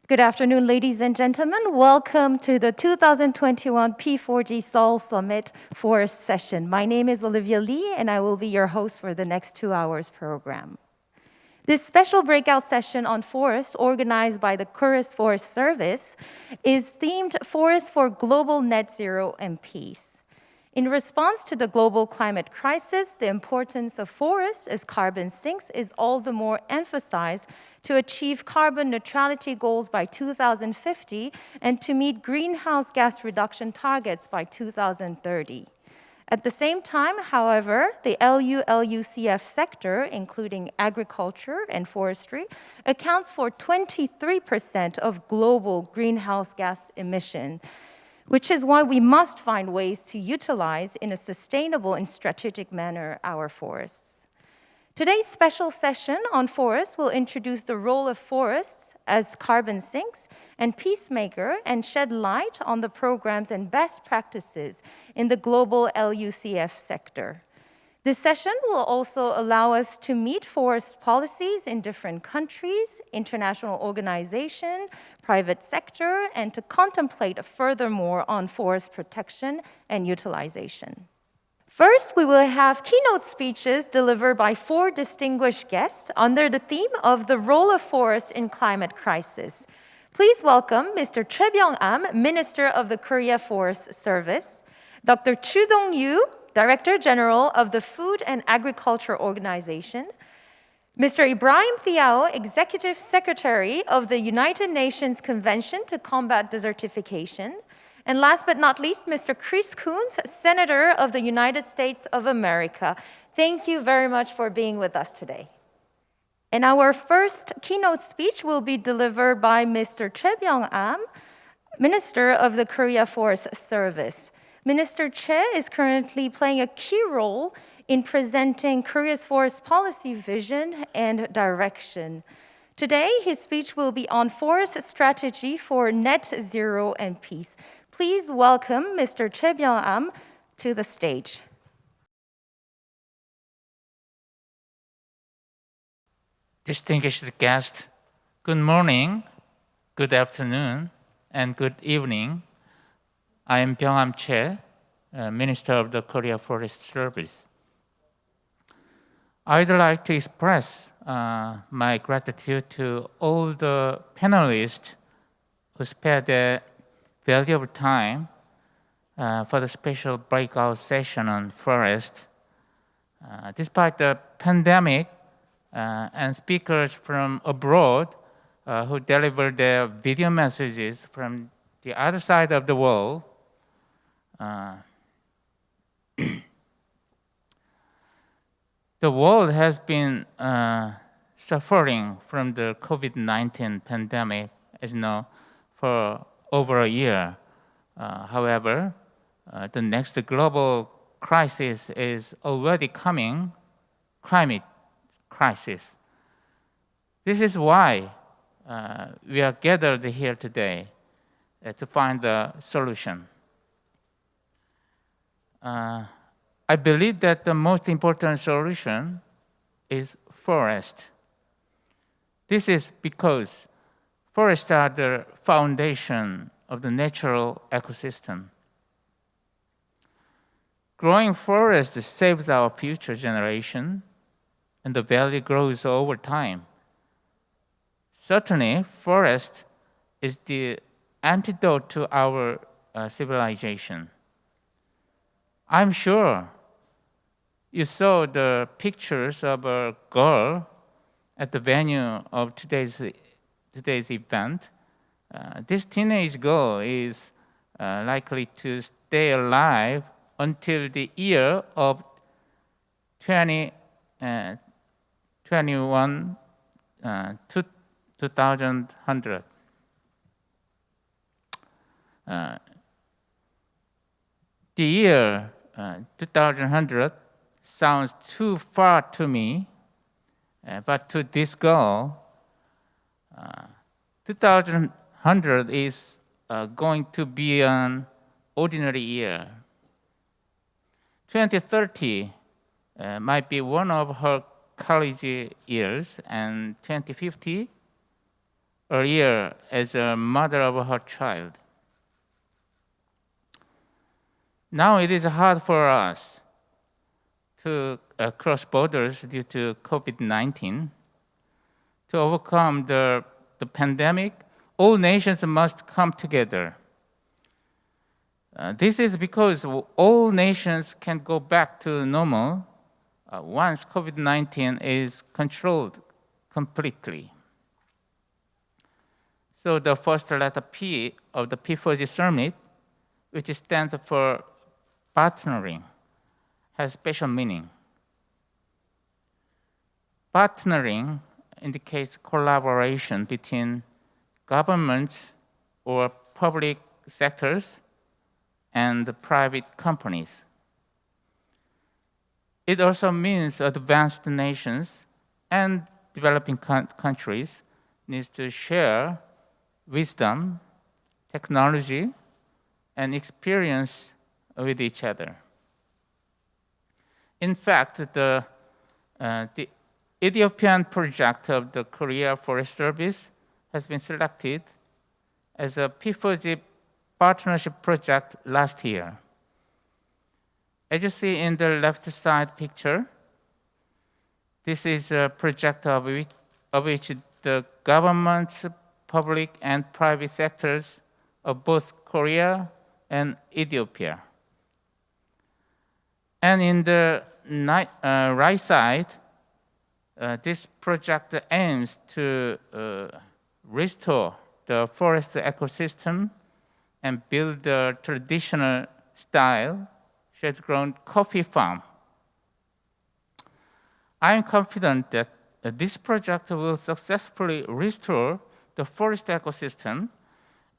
Good afternoon, ladies and gentlemen. Welcome to the 2021 P4G Seoul Summit Forest session. My name is Olivia Lee, and I will be your host for the next 2 hours program. This special breakout session on forest, organized by the Korea Forest Service, is themed Forest for Global Net Zero and Peace. In response to the global climate crisis, the importance of forests as carbon sinks is all the more emphasized to achieve carbon neutrality goals by 2050 and to meet greenhouse gas reduction targets by 2030. At the same time, however, the LULUCF sector, including agriculture and forestry, accounts for 23% of global greenhouse gas emission, which is why we must find ways to utilize in a sustainable and strategic manner our forests. Today's special session on forests will introduce the role of forests as carbon sinks and peacemaker and shed light on the programs and best practices in the global LUCF sector. This session will also allow us to meet forest policies in different countries, international organizations, private sector, and to contemplate furthermore on forest protection and utilization. First, we will have keynote speeches delivered by 4 distinguished guests under the theme of the role of forest in climate crisis. Please welcome Mr. Choi Byung-am, Minister of the Korea Forest Service, Dr. Chu Dong-yu, Director General of the Food and Agriculture Organization, Mr. Ibrahim Thiaw, Executive Secretary of the United Nations Convention to Combat Desertification, and last but not least, Mr. Chris Coons, Senator of the United States of America. Thank you very much for being with us today. And our first keynote speech will be delivered by Mr. Choi Byung-am, Minister of the Korea Forest Service. Minister Choi is currently playing a key role in presenting Korea's forest policy vision and direction. Today, his speech will be on forest strategy for net zero and peace. Please welcome Mr. Choi Byung-am to the stage. Distinguished guests, good morning, good afternoon, and good evening. I am Byung-am Choi, Minister of the Korea Forest Service. I'd like to express my gratitude to all the panelists who spared their valuable time for the special breakout session on forest. Despite the pandemic and speakers from abroad who delivered their video messages from the other side of the world, the world has been suffering from the COVID-19 pandemic, as you know, for over a year. However, the next global crisis is already coming, climate crisis. This is why we are gathered here today to find the solution. I believe that the most important solution is forest. This is because forests are the foundation of the natural ecosystem. Growing forests saves our future generation, and the value grows over time. Certainly, forest is the antidote to our civilization. I'm sure you saw the pictures of a girl at the venue of today's event. This teenage girl is likely to stay alive until the year of 2021 to 2100. The year 2100 sounds too far to me, but to this girl, 2100 is going to be an ordinary year. 2030 might be one of her college years, and 2050 a year as a mother of her child. Now it is hard for us to cross borders due to COVID-19. To overcome the pandemic, all nations must come together. This is because all nations can go back to normal once COVID-19 is controlled completely. So the first letter P of the P4G Summit, which stands for partnering, has special meaning. Partnering indicates collaboration between governments or public sectors and the private companies. It also means advanced nations and developing countries need to share wisdom, technology, and experience with each other. In fact, the Ethiopian project of the Korea Forest Service has been selected as a P4G partnership project last year. As you see in the left side picture, this is a project of which the governments, public and private sectors of both Korea and Ethiopia. And in the right side, this project aims to restore the forest ecosystem and build a traditional style shade-grown coffee farm. I am confident that this project will successfully restore the forest ecosystem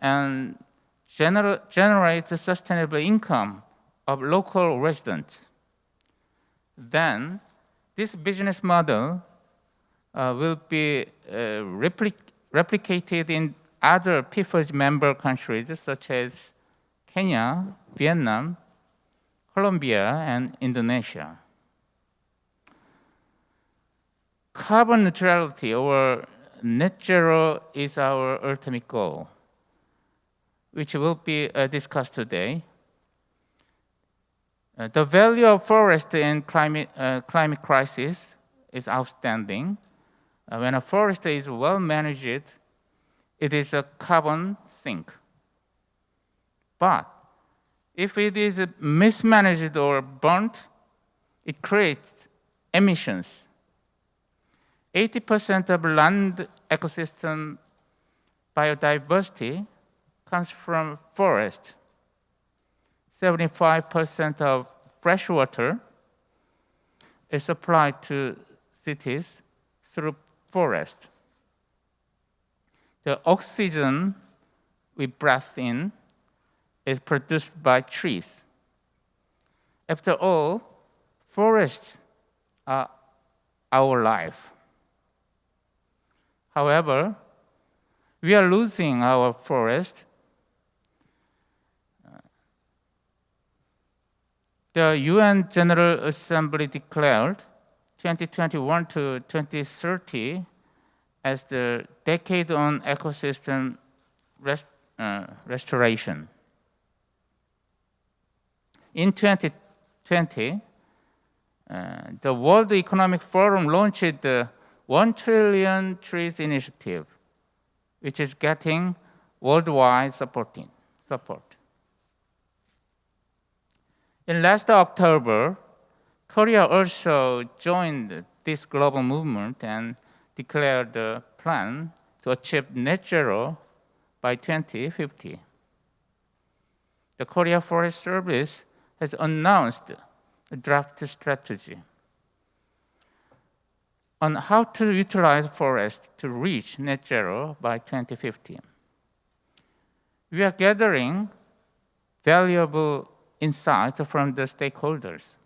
and generate sustainable income of local residents. Then, this business model will be replicated in other P4G member countries such as Kenya, Vietnam, Colombia, and Indonesia. Carbon neutrality or net zero is our ultimate goal, which will be discussed today. The value of forest in climate crisis is outstanding. When a forest is well managed, it is a carbon sink. But if it is mismanaged or burnt, it creates emissions. 80% of land ecosystem biodiversity comes from forest. 75% of fresh water is supplied to cities through forest. The oxygen we breathe in is produced by trees. After all, forests are our life. However, we are losing our forest. The UN General Assembly declared 2021 to 2030 as the decade on ecosystem restoration. In 2020, the World Economic Forum launched the 1 trillion trees initiative, which is getting worldwide support. In last October, Korea also joined this global movement and declared a plan to achieve net zero by 2050. The Korea Forest Service has announced a draft strategy on how to utilize forests to reach net zero by 2050. We are gathering valuable insights from the stakeholders.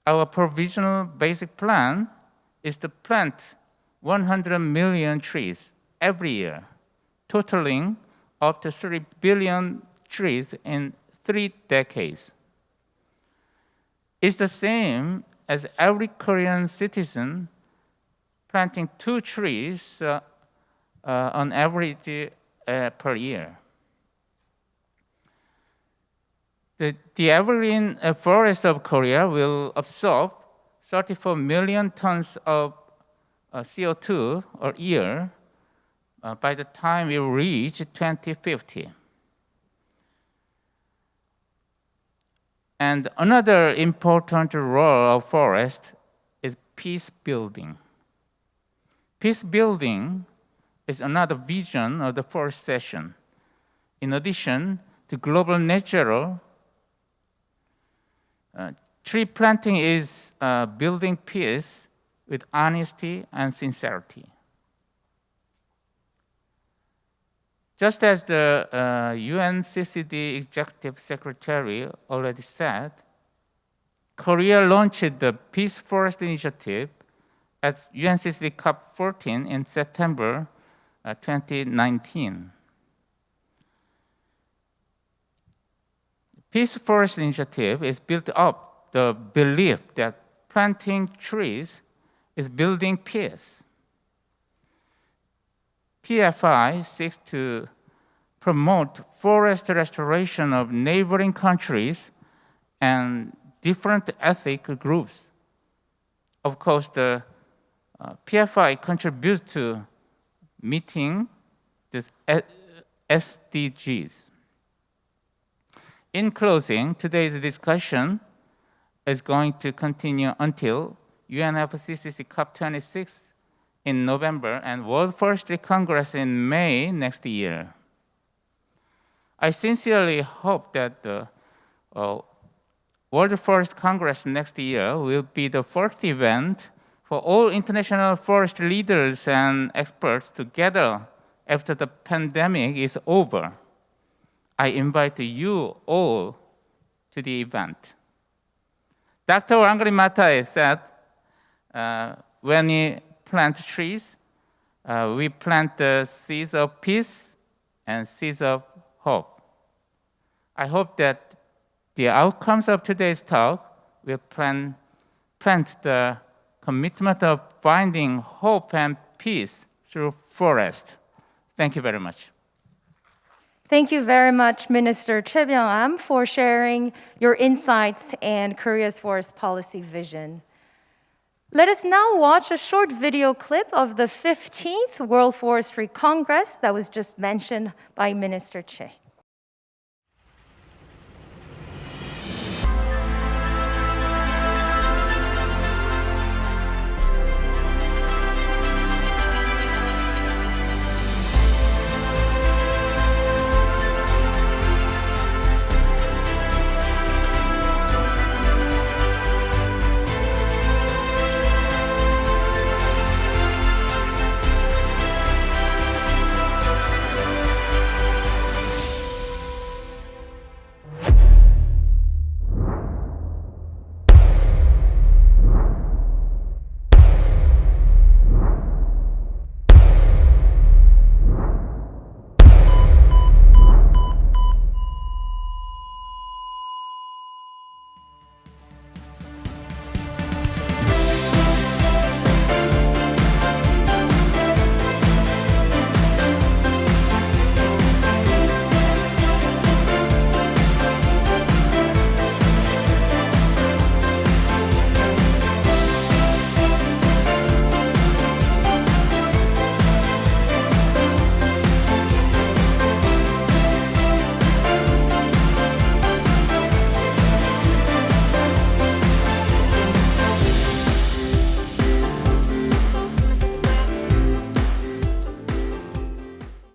Our provisional basic plan is to plant 100 million trees every year, totaling up to 3 billion trees in 3 decades. It's the same as every Korean citizen planting 2 trees on average per year. The evergreen forest of Korea will absorb 34 million tons of CO2 a year by the time we reach 2050. And another important role of forest is peace building. Peace building is another vision of the forestation. In addition to global natural, tree planting is building peace with honesty and sincerity. Just as the UNCCD Executive Secretary already said, Korea launched the Peace Forest Initiative at UNCCD COP14 in September 2019. Peace Forest Initiative is built up the belief that planting trees is building peace. PFI seeks to promote forest restoration of neighboring countries and different ethnic groups. Of course, the PFI contributes to meeting these SDGs. In closing, today's discussion is going to continue until UNFCCC COP26 in November and World Forestry Congress in May next year. I sincerely hope that the World Forest Congress next year will be the first event for all international forest leaders and experts to gather after the pandemic is over. I invite you all to the event. Dr. Wangari Maathai said, when we plant trees, we plant the seeds of peace and seeds of hope. I hope that the outcomes of today's talk will plant the commitment of finding hope and peace through forest. Thank you very much. Thank you very much, Minister Choi Byung-am, for sharing your insights and Korea's forest policy vision. Let us now watch a short video clip of the 15th World Forestry Congress that was just mentioned by Minister Choi.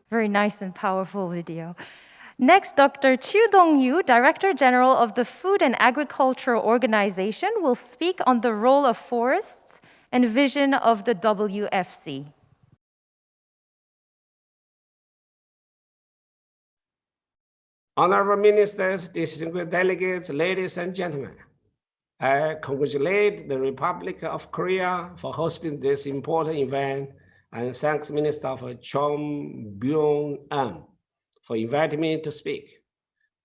Very nice and powerful video. Next, Dr. Chu Dong-yu, Director General of the Food and Agriculture Organization, will speak on the role of forests and vision of the WFC. Honorable Ministers, distinguished delegates, ladies and gentlemen, I congratulate the Republic of Korea for hosting this important event and thanks Minister Choi Byung-am for inviting me to speak.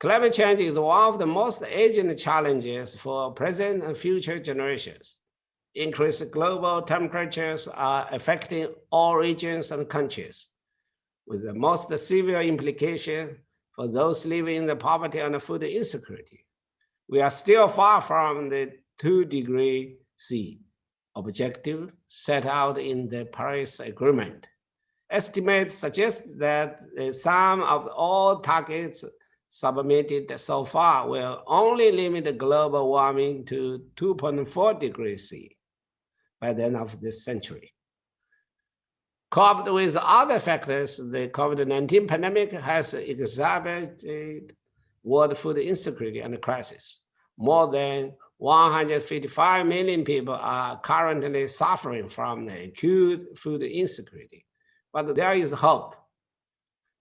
Climate change is one of the most urgent challenges for present and future generations. Increased global temperatures are affecting all regions and countries. with the most severe implication for those living in the poverty and food insecurity. We are still far from the 2-degree C objective set out in the Paris Agreement. Estimates suggest that the sum of all targets submitted so far will only limit global warming to 2.4 degrees C by the end of this century. Coupled with other factors, the COVID-19 pandemic has exacerbated world food insecurity and crisis. More than 155 million people are currently suffering from acute food insecurity. But there is hope.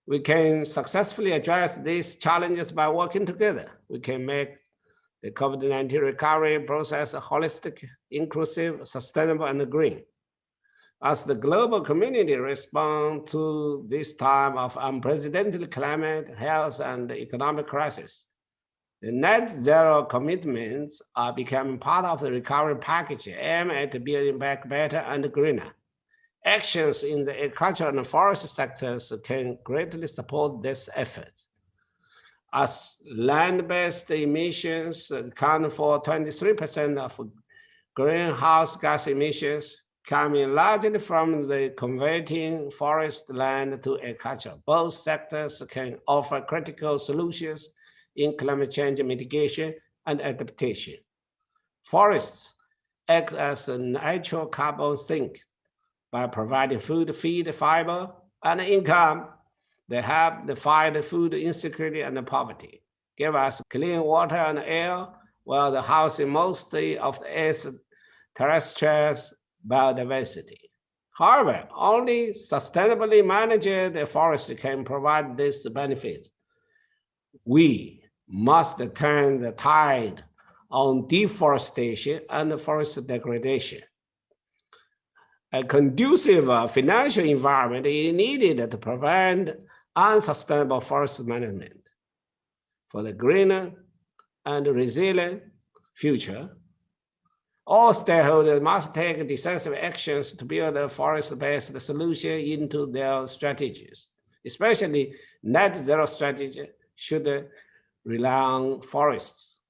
We can successfully address these challenges by working together. We can make the COVID-19 recovery process holistic, inclusive, sustainable, and green. As the global community responds to this time of unprecedented climate, health, and economic crisis, the net zero commitments are becoming part of the recovery package aimed at building back better and greener. Actions in the agriculture and forest sectors can greatly support this effort. As land-based emissions account for 23% of greenhouse gas emissions, coming largely from the converting forest land to agriculture. Both sectors can offer critical solutions in climate change mitigation and adaptation. Forests act as a natural carbon sink by providing food, feed, fiber, and income. They help to fight food insecurity and poverty, give us clean water and air, while the housing mostly of the Earth's terrestrial biodiversity. However, only sustainably managed forestry can provide these benefits. We must turn the tide on deforestation and forest degradation. A conducive financial environment is needed to prevent unsustainable forest management. For the greener and resilient future, all stakeholders must take decisive actions to build a forest-based solution into their strategies. Especially net zero strategy should rely on forests.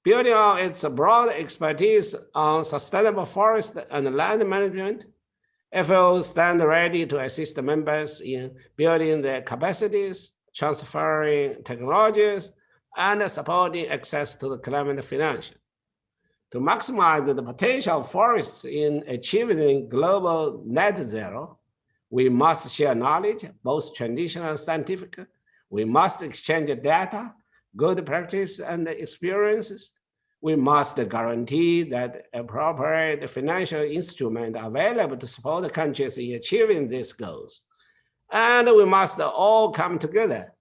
Building on its broad expertise on sustainable forest and land management, FAO stands ready to assist members in building their capacities, transferring technologies, and supporting access to the climate finance. To maximize the potential of forests in achieving global net zero, we must share knowledge, both traditional and scientific. We must exchange data, good practice, and experiences. We must guarantee that appropriate financial instruments are available to support the countries in achieving these goals. And we must all come together.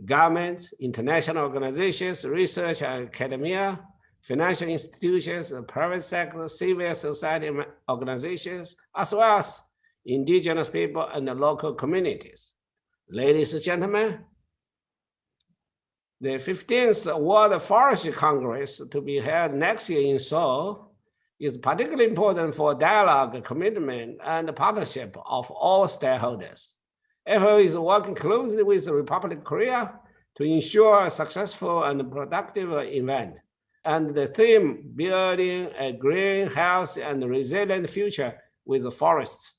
Governments, international organizations, research and academia, financial institutions, the private sector, civil society organizations, as well as indigenous people and the local communities. Ladies and gentlemen, the 15th World Forestry Congress to be held next year in Seoul is particularly important for dialogue, commitment, and partnership of all stakeholders. FAO is working closely with the Republic of Korea to ensure a successful and productive event. And the theme, building a green, healthy, and resilient future with forests,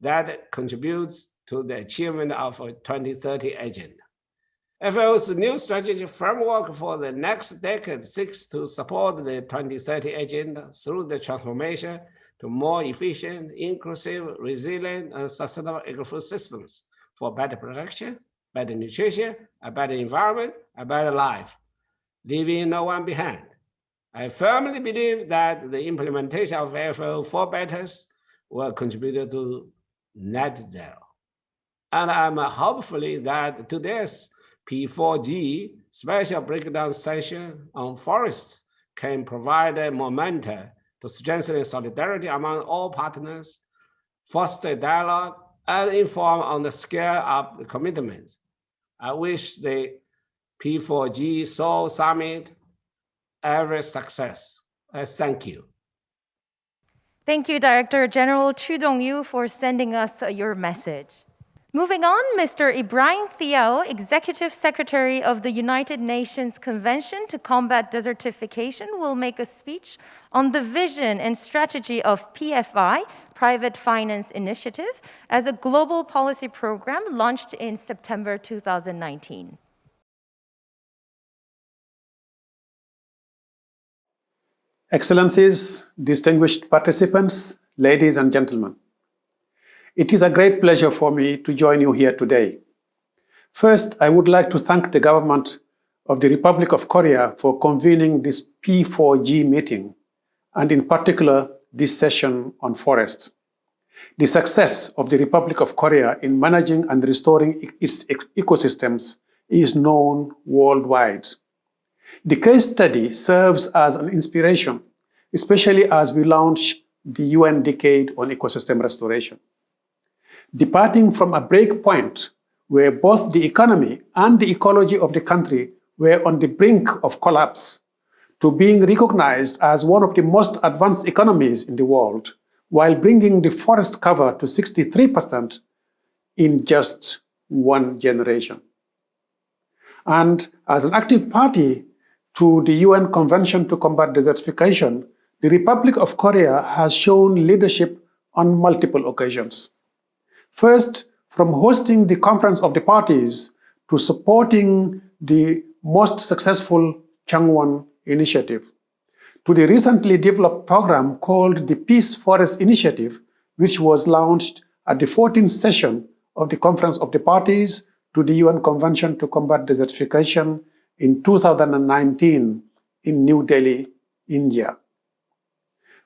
that contributes to the achievement of a 2030 agenda. FAO's new strategic framework for the next decade seeks to support the 2030 agenda through the transformation to more efficient, inclusive, resilient, and sustainable agri-food systems for better production, better nutrition, a better environment, a better life, leaving no one behind. I firmly believe that the implementation of FAO 4 Betters will contribute to net zero. And I'm hopeful that today's P4G special breakdown session on forests can provide a momentum to strengthen solidarity among all partners, foster dialogue, and inform on the scale of the commitments. I wish the P4G Seoul Summit every success. Thank you. Thank you, Director General Chu Dong-yu, for sending us your message. Moving on, Mr. Ibrahim Thiaw, Executive Secretary of the United Nations Convention to Combat Desertification, will make a speech on the vision and strategy of PFI, Private Finance Initiative, as a global policy program launched in September 2019. Excellencies, distinguished participants, ladies and gentlemen. It is a great pleasure for me to join you here today. First, I would like to thank the government of the Republic of Korea for convening this P4G meeting, and in particular, this session on forests. The success of the Republic of Korea in managing and restoring its ecosystems is known worldwide. The case study serves as an inspiration, especially as we launch the UN Decade on Ecosystem Restoration. Departing from a break point where both the economy and the ecology of the country were on the brink of collapse, to being recognized as one of the most advanced economies in the world, while bringing the forest cover to 63% in just one generation. And as an active party to the UN Convention to Combat Desertification, the Republic of Korea has shown leadership on multiple occasions. First, from hosting the Conference of the Parties to supporting the most successful Changwon initiative, to the recently developed program called the Peace Forest Initiative, which was launched at the 14th session of the Conference of the Parties to the UN Convention to Combat Desertification in 2019 in New Delhi, India.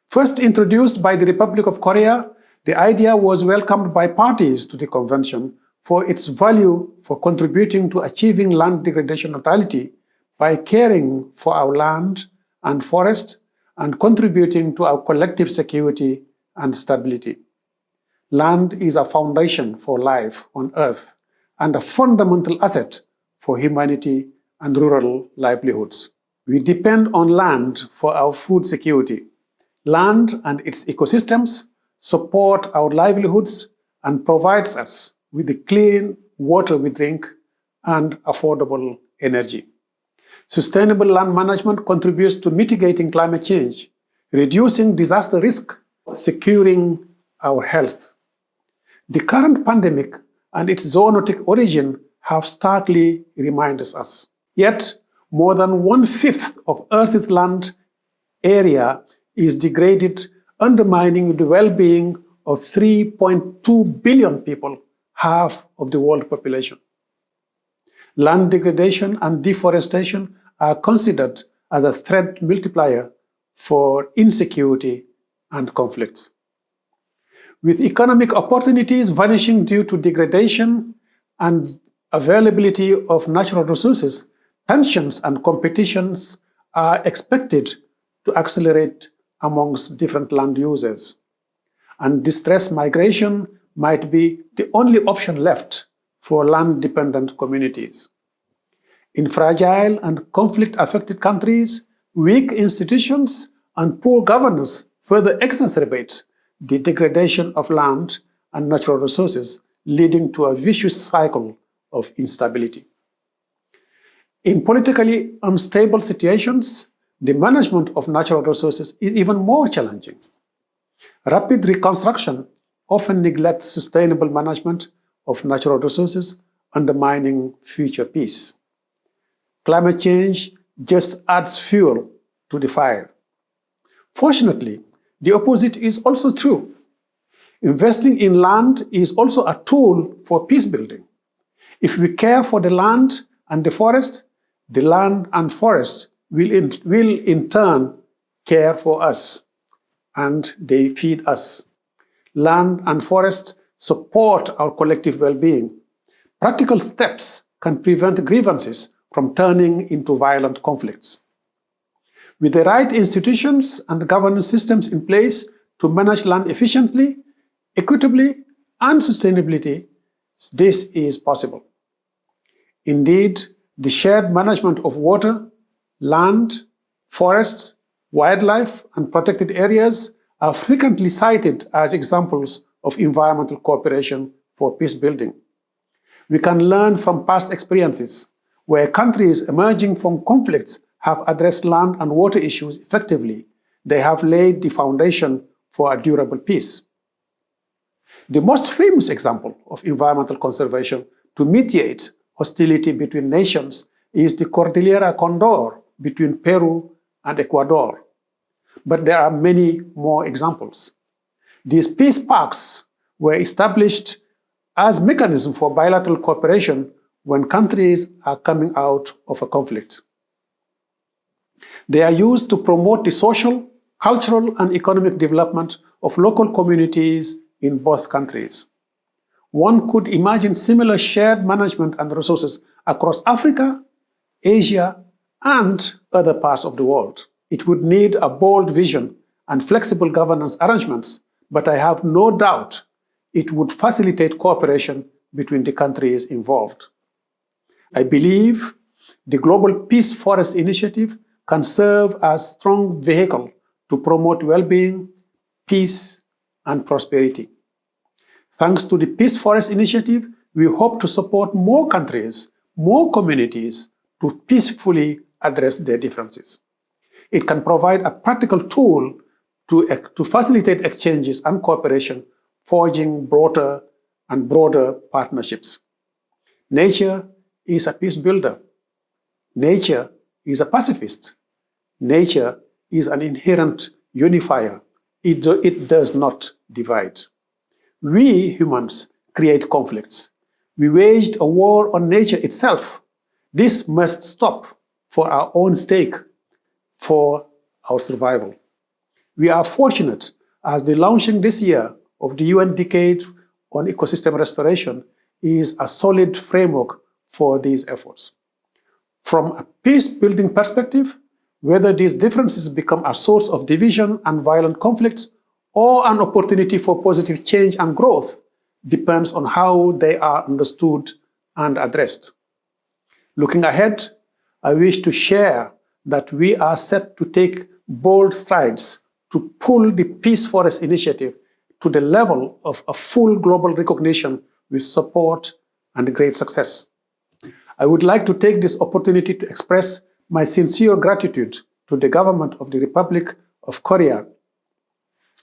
First introduced by the Republic of Korea, the idea was welcomed by parties to the convention for its value for contributing to achieving land degradation neutrality by caring for our land and forest and contributing to our collective security and stability. Land is a foundation for life on Earth and a fundamental asset for humanity and rural livelihoods. We depend on land for our food security. Land and its ecosystems support our livelihoods and provides us with the clean water we drink and affordable energy. Sustainable land management contributes to mitigating climate change, reducing disaster risk, securing our health. The current pandemic and its zoonotic origin have starkly reminded us. Yet, more than 1/5 of Earth's land area is degraded, undermining the well-being of 3.2 billion people, half of the world population. Land degradation and deforestation are considered as a threat multiplier for insecurity and conflicts. With economic opportunities vanishing due to degradation and availability of natural resources, tensions and competitions are expected to accelerate amongst different land users. And distress migration might be the only option left for land-dependent communities. In fragile and conflict-affected countries, weak institutions and poor governance further exacerbate the degradation of land and natural resources, leading to a vicious cycle of instability. In politically unstable situations, the management of natural resources is even more challenging. Rapid reconstruction often neglects sustainable management of natural resources, undermining future peace. Climate change just adds fuel to the fire. Fortunately, the opposite is also true. Investing in land is also a tool for peace building. If we care for the land and the forest, the land and forest will in turn care for us, and they feed us. Land and forest support our collective well-being. Practical steps can prevent grievances from turning into violent conflicts. With the right institutions and governance systems in place to manage land efficiently, equitably, and sustainably, this is possible. Indeed, the shared management of water, land, forests, wildlife, and protected areas are frequently cited as examples of environmental cooperation for peace building. We can learn from past experiences where countries emerging from conflicts have addressed land and water issues effectively. They have laid the foundation for a durable peace. The most famous example of environmental conservation to mediate hostility between nations is the Cordillera Condor between Peru and Ecuador. But there are many more examples. These peace parks were established as mechanisms for bilateral cooperation when countries are coming out of a conflict. They are used to promote the social, cultural, and economic development of local communities in both countries. One could imagine similar shared management and resources across Africa, Asia, and other parts of the world. It would need a bold vision and flexible governance arrangements, but I have no doubt it would facilitate cooperation between the countries involved. I believe the Global Peace Forest Initiative can serve as a strong vehicle to promote well-being, peace, and prosperity. Thanks to the Peace Forest Initiative, we hope to support more countries, more communities to peacefully address their differences. It can provide a practical tool to facilitate exchanges and cooperation, forging broader and broader partnerships. Nature is a peace builder. Nature is a pacifist. Nature is an inherent unifier. It does not divide. We humans create conflicts. We waged a war on nature itself. This must stop for our own sake, for our survival. We are fortunate as the launching this year of the UN Decade on Ecosystem Restoration is a solid framework for these efforts. From a peace-building perspective, whether these differences become a source of division and violent conflicts or an opportunity for positive change and growth depends on how they are understood and addressed. Looking ahead, I wish to share that we are set to take bold strides to pull the Peace Forest Initiative to the level of a full global recognition with support and great success. I would like to take this opportunity to express my sincere gratitude to the government of the Republic of Korea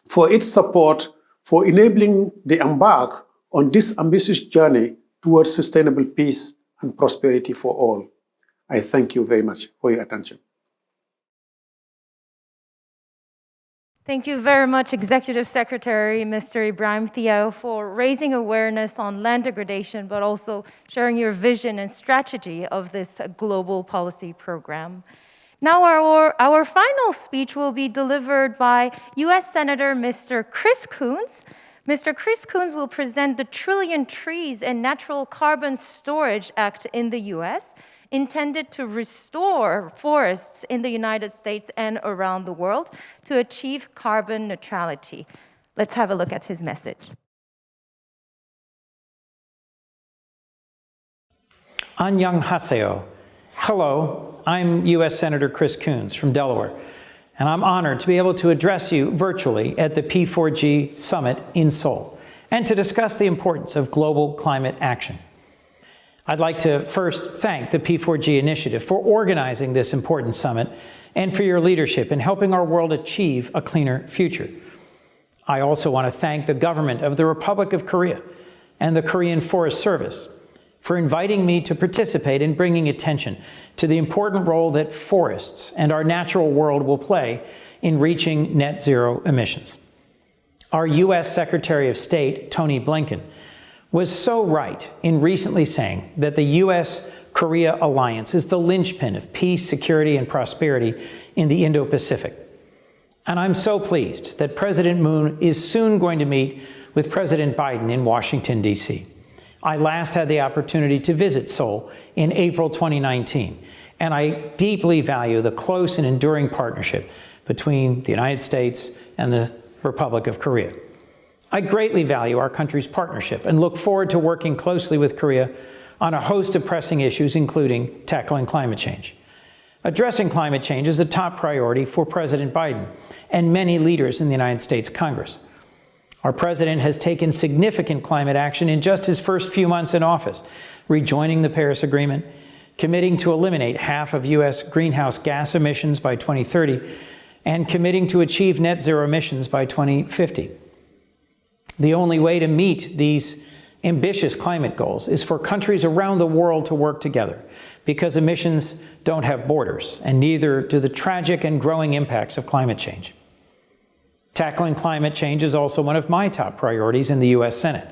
for its support for enabling the embark on this ambitious journey towards sustainable peace and prosperity for all. I thank you very much for your attention. Thank you very much, Executive Secretary Mr. Ibrahim Thiaw, for raising awareness on land degradation, but also sharing your vision and strategy of this global policy program. Now our final speech will be delivered by U.S. Senator Mr. Chris Coons. Mr. Chris Coons will present the Trillion Trees and Natural Carbon Storage Act in the U.S., intended to restore forests in the United States and around the world to achieve carbon neutrality. Let's have a look at his message. Annyeonghaseyo. Hello, I'm U.S. Senator Chris Coons from Delaware, and I'm honored to be able to address you virtually at the P4G Summit in Seoul and to discuss the importance of global climate action. I'd like to first thank the P4G initiative for organizing this important summit and for your leadership in helping our world achieve a cleaner future. I also want to thank the government of the Republic of Korea and the Korean Forest Service for inviting me to participate in bringing attention to the important role that forests and our natural world will play in reaching net zero emissions. Our U.S. Secretary of State, Tony Blinken, was so right in recently saying that the U.S.-Korea alliance is the linchpin of peace, security, and prosperity in the Indo-Pacific. And I'm so pleased that President Moon is soon going to meet with President Biden in Washington, D.C. I last had the opportunity to visit Seoul in April 2019, and I deeply value the close and enduring partnership between the United States and the Republic of Korea. I greatly value our country's partnership and look forward to working closely with Korea on a host of pressing issues, including tackling climate change. Addressing climate change is a top priority for President Biden and many leaders in the United States Congress. Our president has taken significant climate action in just his first few months in office, rejoining the Paris Agreement, committing to eliminate half of U.S. greenhouse gas emissions by 2030, and committing to achieve net zero emissions by 2050. The only way to meet these ambitious climate goals is for countries around the world to work together, because emissions don't have borders, and neither do the tragic and growing impacts of climate change. Tackling climate change is also one of my top priorities in the U.S. Senate.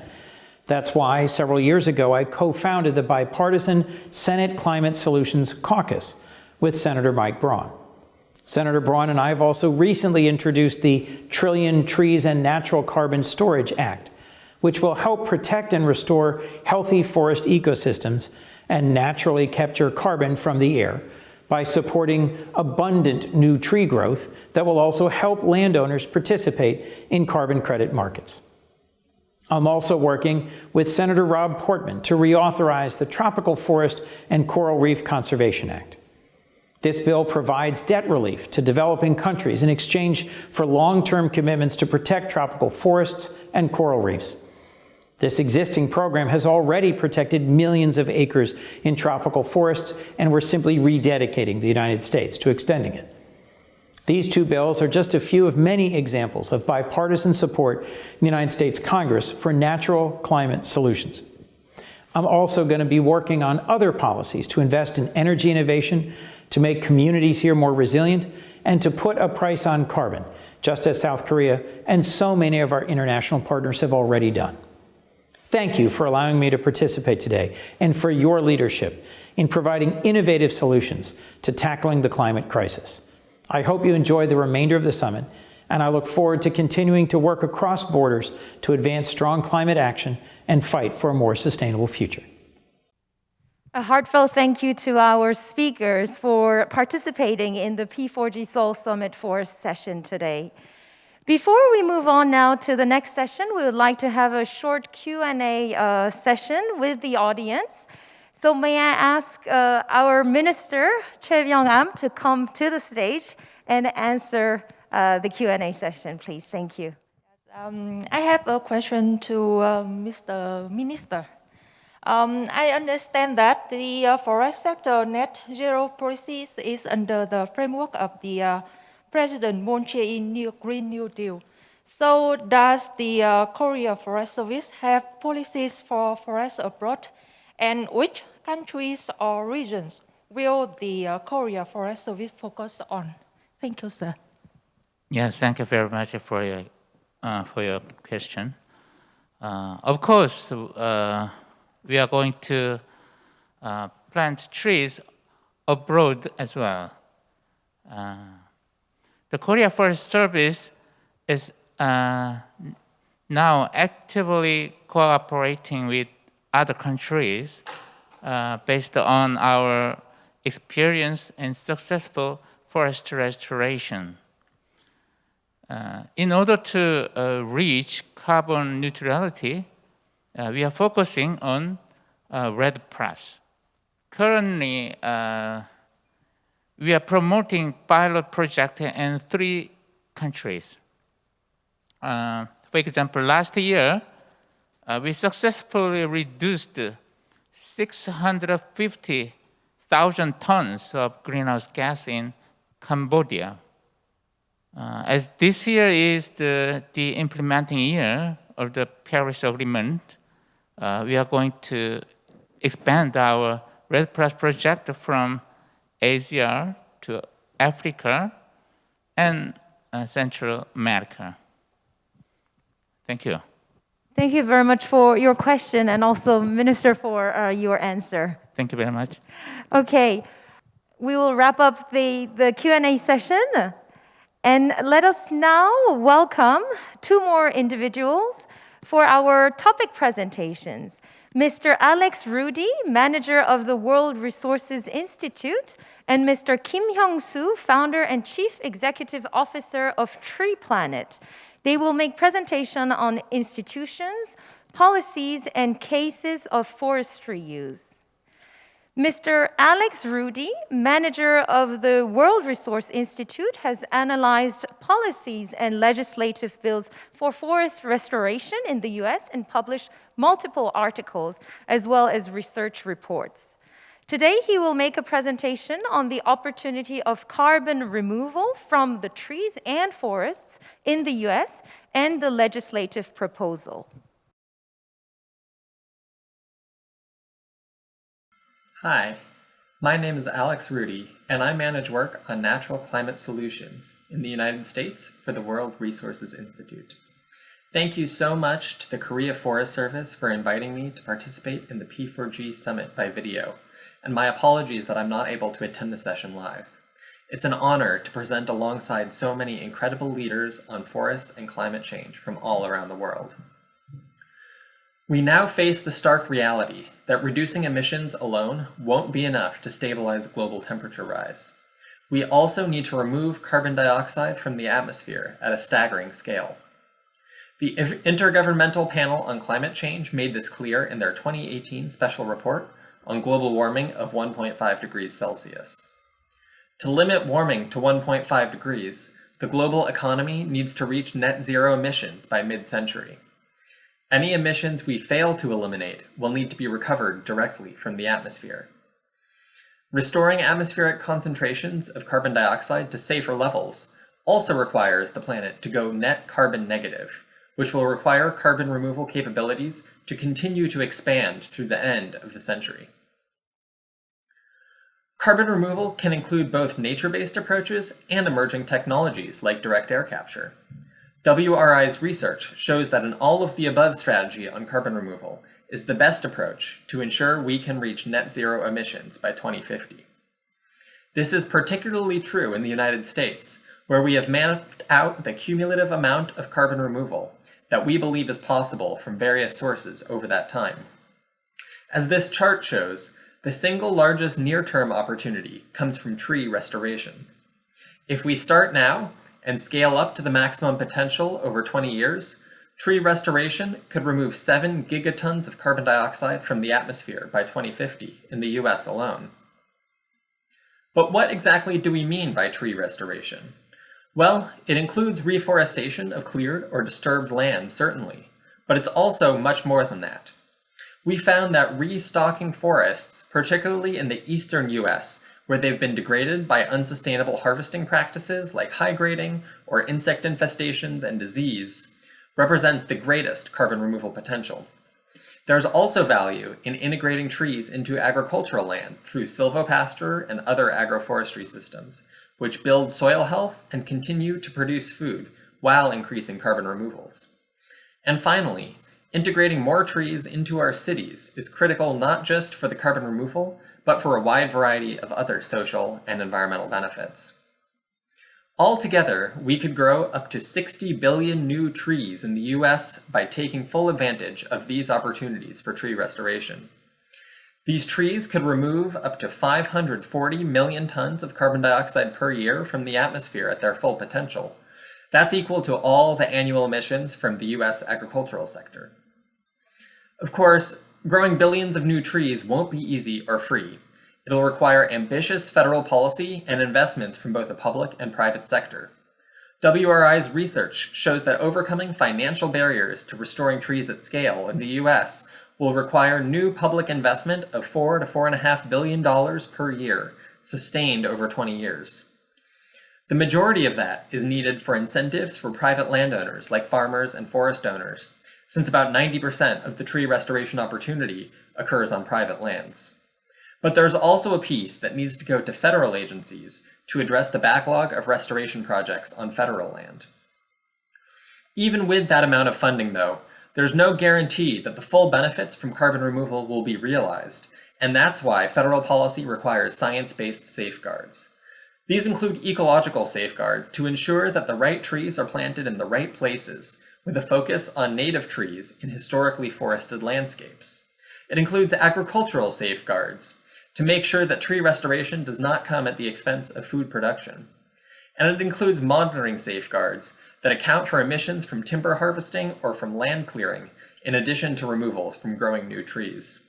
That's why several years ago I co-founded the bipartisan Senate Climate Solutions Caucus with Senator Mike Braun. Senator Braun and I have also recently introduced the Trillion Trees and Natural Carbon Storage Act, which will help protect and restore healthy forest ecosystems and naturally capture carbon from the air by supporting abundant new tree growth that will also help landowners participate in carbon credit markets. I'm also working with Senator Rob Portman to reauthorize the Tropical Forest and Coral Reef Conservation Act. This bill provides debt relief to developing countries in exchange for long-term commitments to protect tropical forests and coral reefs. This existing program has already protected millions of acres in tropical forests, and we're simply rededicating the United States to extending it. These two bills are just a few of many examples of bipartisan support in the United States Congress for natural climate solutions. I'm also going to be working on other policies to invest in energy innovation, to make communities here more resilient, and to put a price on carbon, just as South Korea and so many of our international partners have already done. Thank you for allowing me to participate today and for your leadership in providing innovative solutions to tackling the climate crisis. I hope you enjoy the remainder of the summit, and I look forward to continuing to work across borders to advance strong climate action and fight for a more sustainable future. A heartfelt thank you to our speakers for participating in the P4G Seoul Summit Forest session today. Before we move on now to the next session, we would like to have a short Q&A session with the audience. So may I ask our Minister, Choi Byung-am, to come to the stage and answer the Q&A session, please. Thank you. I have a question to Mr. Minister. I understand that the forest sector net zero policy is under the framework of the President Moon Jae-in Green New Deal. So does the Korea Forest Service have policies for forests abroad? And which countries or regions will the Korea Forest Service focus on? Thank you, sir. Yes, thank you very much for your question. Of course, we are going to plant trees abroad as well. The Korea Forest Service is now actively cooperating with other countries based on our experience in successful forest restoration. In order to reach carbon neutrality, we are focusing on red plus. Currently, we are promoting pilot projects in 3 countries. For example, last year, we successfully reduced 650,000 tons of greenhouse gas in Cambodia. As this year is the implementing year of the Paris Agreement, we are going to expand our Red Plus project from Asia to Africa and Central America. Thank you. Thank you very much for your question, and also, Minister, for your answer. Thank you very much. Okay, we will wrap up the Q&A session. And let us now welcome 2 more individuals for our topic presentations. Mr. Alex Rudy, manager of the World Resources Institute, and Mr. Kim Hyung-soo, founder and chief executive officer of Tree Planet. They will make presentation on institutions, policies, and cases of forestry use. Mr. Alex Rudy, manager of the World Resource Institute, has analyzed policies and legislative bills for forest restoration in the US and published multiple articles as well as research reports. Today, he will make a presentation on the opportunity of carbon removal from the trees and forests in the US and the legislative proposal. Hi, my name is Alex Rudy, and I manage work on natural climate solutions in the United States for the World Resources Institute. Thank you so much to the Korea Forest Service for inviting me to participate in the P4G Summit by video, and my apologies that I'm not able to attend the session live. It's an honor to present alongside so many incredible leaders on forest and climate change from all around the world. We now face the stark reality that reducing emissions alone won't be enough to stabilize global temperature rise. We also need to remove carbon dioxide from the atmosphere at a staggering scale. The Intergovernmental Panel on Climate Change made this clear in their 2018 special report on global warming of 1.5 degrees Celsius. To limit warming to 1.5 degrees, the global economy needs to reach net zero emissions by mid-century. Any emissions we fail to eliminate will need to be recovered directly from the atmosphere. Restoring atmospheric concentrations of carbon dioxide to safer levels also requires the planet to go net carbon negative, which will require carbon removal capabilities to continue to expand through the end of the century. Carbon removal can include both nature-based approaches and emerging technologies like direct air capture. WRI's research shows that an all-of-the-above strategy on carbon removal is the best approach to ensure we can reach net zero emissions by 2050. This is particularly true in the United States, where we have mapped out the cumulative amount of carbon removal that we believe is possible from various sources over that time. As this chart shows, the single largest near-term opportunity comes from tree restoration. If we start now, and scale up to the maximum potential over 20 years, tree restoration could remove 7 gigatons of carbon dioxide from the atmosphere by 2050 in the US alone. But what exactly do we mean by tree restoration? Well, it includes reforestation of cleared or disturbed land, certainly, but it's also much more than that. We found that restocking forests, particularly in the eastern US, where they've been degraded by unsustainable harvesting practices like high grading or insect infestations and disease, represents the greatest carbon removal potential. There's also value in integrating trees into agricultural land through silvopasture and other agroforestry systems, which build soil health and continue to produce food while increasing carbon removals. And finally, integrating more trees into our cities is critical not just for the carbon removal, but for a wide variety of other social and environmental benefits. Altogether, we could grow up to 60 billion new trees in the US by taking full advantage of these opportunities for tree restoration. These trees could remove up to 540 million tons of carbon dioxide per year from the atmosphere at their full potential. That's equal to all the annual emissions from the US agricultural sector. Of course, growing billions of new trees won't be easy or free. It'll require ambitious federal policy and investments from both the public and private sector. WRI's research shows that overcoming financial barriers to restoring trees at scale in the US will require new public investment of $4 to $4.5 billion per year, sustained over 20 years. The majority of that is needed for incentives for private landowners like farmers and forest owners, since about 90% of the tree restoration opportunity occurs on private lands. But there's also a piece that needs to go to federal agencies to address the backlog of restoration projects on federal land. Even with that amount of funding, though, there's no guarantee that the full benefits from carbon removal will be realized, and that's why federal policy requires science-based safeguards. These include ecological safeguards to ensure that the right trees are planted in the right places, with a focus on native trees in historically forested landscapes. It includes agricultural safeguards to make sure that tree restoration does not come at the expense of food production. And it includes monitoring safeguards that account for emissions from timber harvesting or from land clearing, in addition to removals from growing new trees.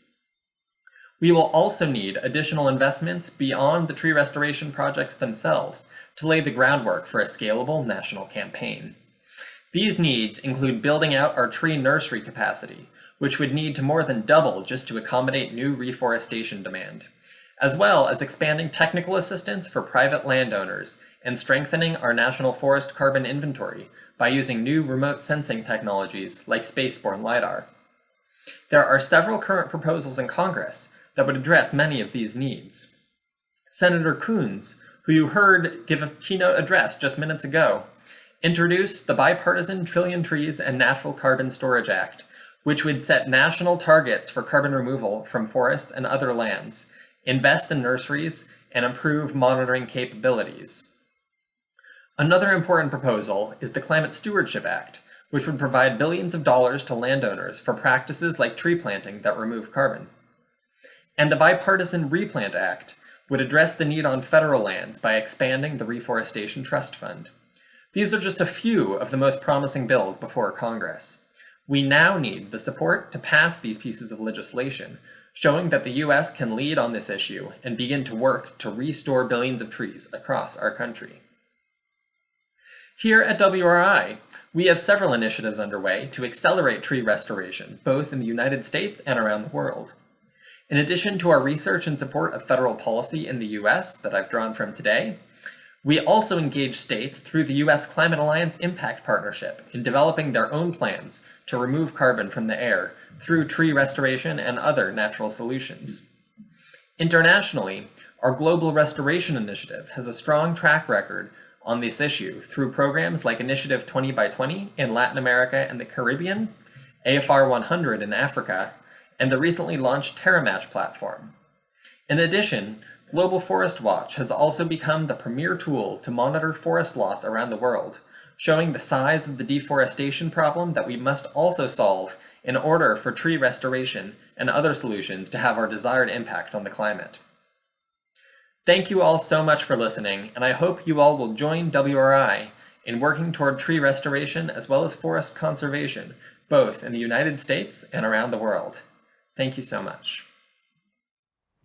We will also need additional investments beyond the tree restoration projects themselves to lay the groundwork for a scalable national campaign. These needs include building out our tree nursery capacity, which would need to more than double just to accommodate new reforestation demand, as well as expanding technical assistance for private landowners and strengthening our national forest carbon inventory by using new remote sensing technologies like spaceborne LiDAR. There are several current proposals in Congress that would address many of these needs. Senator Coons, who you heard give a keynote address just minutes ago, introduced the bipartisan Trillion Trees and Natural Carbon Storage Act, which would set national targets for carbon removal from forests and other lands, invest in nurseries, and improve monitoring capabilities. Another important proposal is the Climate Stewardship Act, which would provide billions of dollars to landowners for practices like tree planting that remove carbon. And the Bipartisan Replant Act would address the need on federal lands by expanding the Reforestation Trust Fund. These are just a few of the most promising bills before Congress. We now need the support to pass these pieces of legislation, showing that the US can lead on this issue and begin to work to restore billions of trees across our country. Here at WRI, we have several initiatives underway to accelerate tree restoration, both in the United States and around the world. In addition to our research and support of federal policy in the US that I've drawn from today, we also engage states through the US Climate Alliance Impact Partnership in developing their own plans to remove carbon from the air through tree restoration and other natural solutions. Internationally, our Global Restoration Initiative has a strong track record on this issue through programs like Initiative 20 by 20 in Latin America and the Caribbean, AFR 100 in Africa, and the recently launched TerraMatch platform. In addition, Global Forest Watch has also become the premier tool to monitor forest loss around the world, showing the size of the deforestation problem that we must also solve in order for tree restoration and other solutions to have our desired impact on the climate. Thank you all so much for listening, and I hope you all will join WRI in working toward tree restoration as well as forest conservation, both in the United States and around the world. Thank you so much.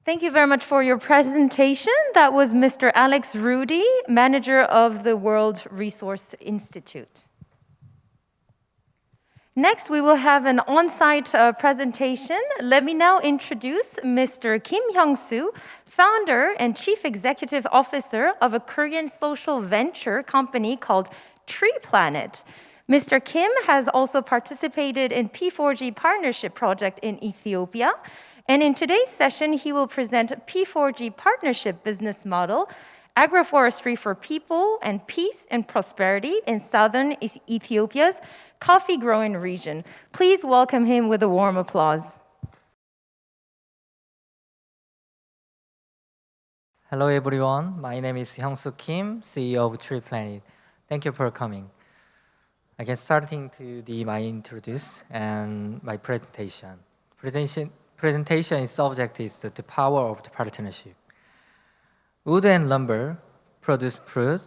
Thank you very much for your presentation. That was Mr. Alex Rudy, manager of the World Resource Institute. Next, we will have an on-site presentation. Let me now introduce Mr. Kim Hyung-soo, founder and chief executive officer of a Korean social venture company called Tree Planet. Mr. Kim has also participated in P4G partnership project in Ethiopia. And in today's session, he will present P4G partnership business model, agroforestry for people and peace and prosperity in southern Ethiopia's coffee growing region. Please welcome him with a warm applause. Hello everyone, my name is Hyung-soo Kim, CEO of Tree Planet. Thank you for coming. I can starting to my introduce and my presentation. Presentation subject is the power of the partnership. Wood and lumber produce fruit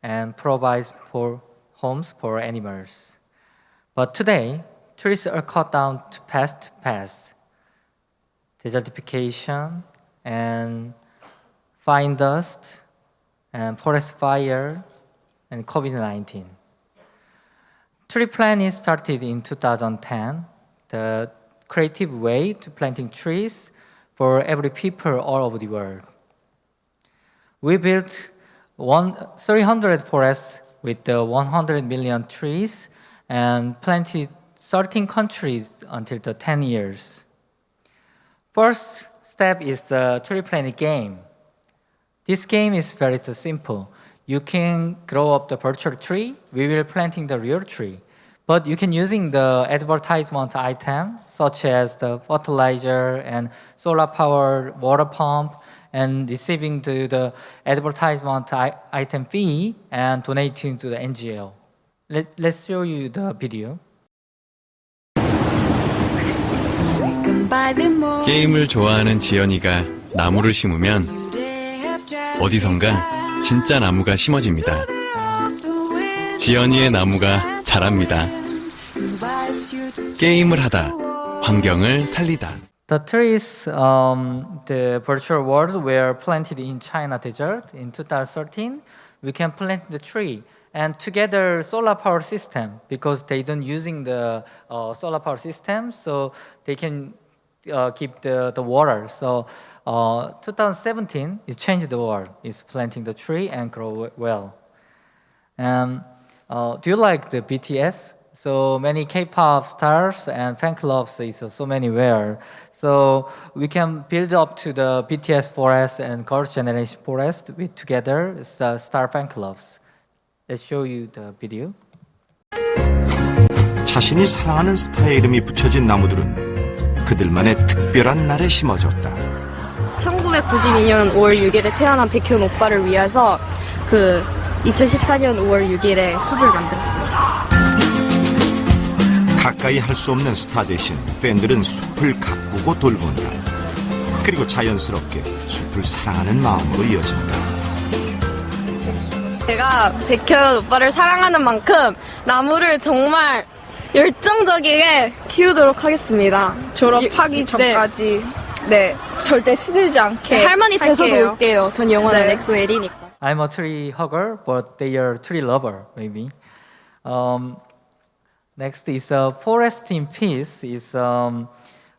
and provides for homes for animals. But today, trees are cut down to past, desertification and fine dust and forest fire and COVID-19. Tree Planet started in 2010. The creative way to planting trees for every people all over the world. We built 300 forests with 100 million trees and planted 13 countries until the 10 years. First step is the Tree Planet game. This game is very simple. You can grow up the virtual tree, we will planting the real tree. But you can using the advertisement item, such as the fertilizer and solar power water pump, and receiving the advertisement item fee and donating to the NGO. Let's show you the video. 게임을 좋아하는 지연이가 나무를 심으면 어디선가 진짜 나무가 심어집니다. 지연이의 나무가 자랍니다. 게임을 하다, 환경을 살리다. The trees, the virtual world were planted in China desert in 2013. We can plant the tree and together solar power system, because they don't using the solar power system, so they can keep the water. So 2017, it changed the world. It's planting the tree and grow well. Do you like the BTS? So many K-pop stars and fan clubs is so many where. So we can build up to the BTS forest and girls' generation forest with together the star fan clubs. Let's show you the video. 자신이 사랑하는 스타의 이름이 붙여진 나무들은 그들만의 특별한 날에 심어졌다. 1992년 5월 6일에 태어난 백현 오빠를 위해서 2014년 5월 6일에 숲을 만들었습니다. 가까이 할 수 없는 스타 대신 팬들은 숲을 가꾸고 돌본다. 그리고 자연스럽게 숲을 사랑하는 마음으로 이어진다. 제가 백현 오빠를 사랑하는 만큼 나무를 정말 열정적이게 키우도록 하겠습니다. 졸업하기 전까지 네, 절대 시들지 않게 할머니 돼서도 할게요. 올게요. 전 영원한 네. 엑소엘이니까. I'm a tree hugger, but they are tree lover, maybe. Next is Forest in Peace. Is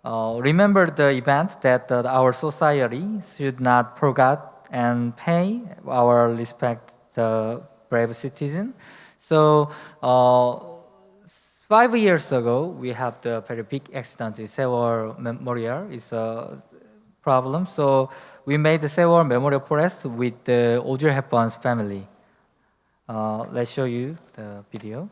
remember the event that our society should not forget and pay our respect the brave citizen. So 5 years ago, we have the very big accident in Seoul Memorial. It's a problem. So we made the Seoul Memorial Forest with the Audrey Hepburn's family. Let's show you the video.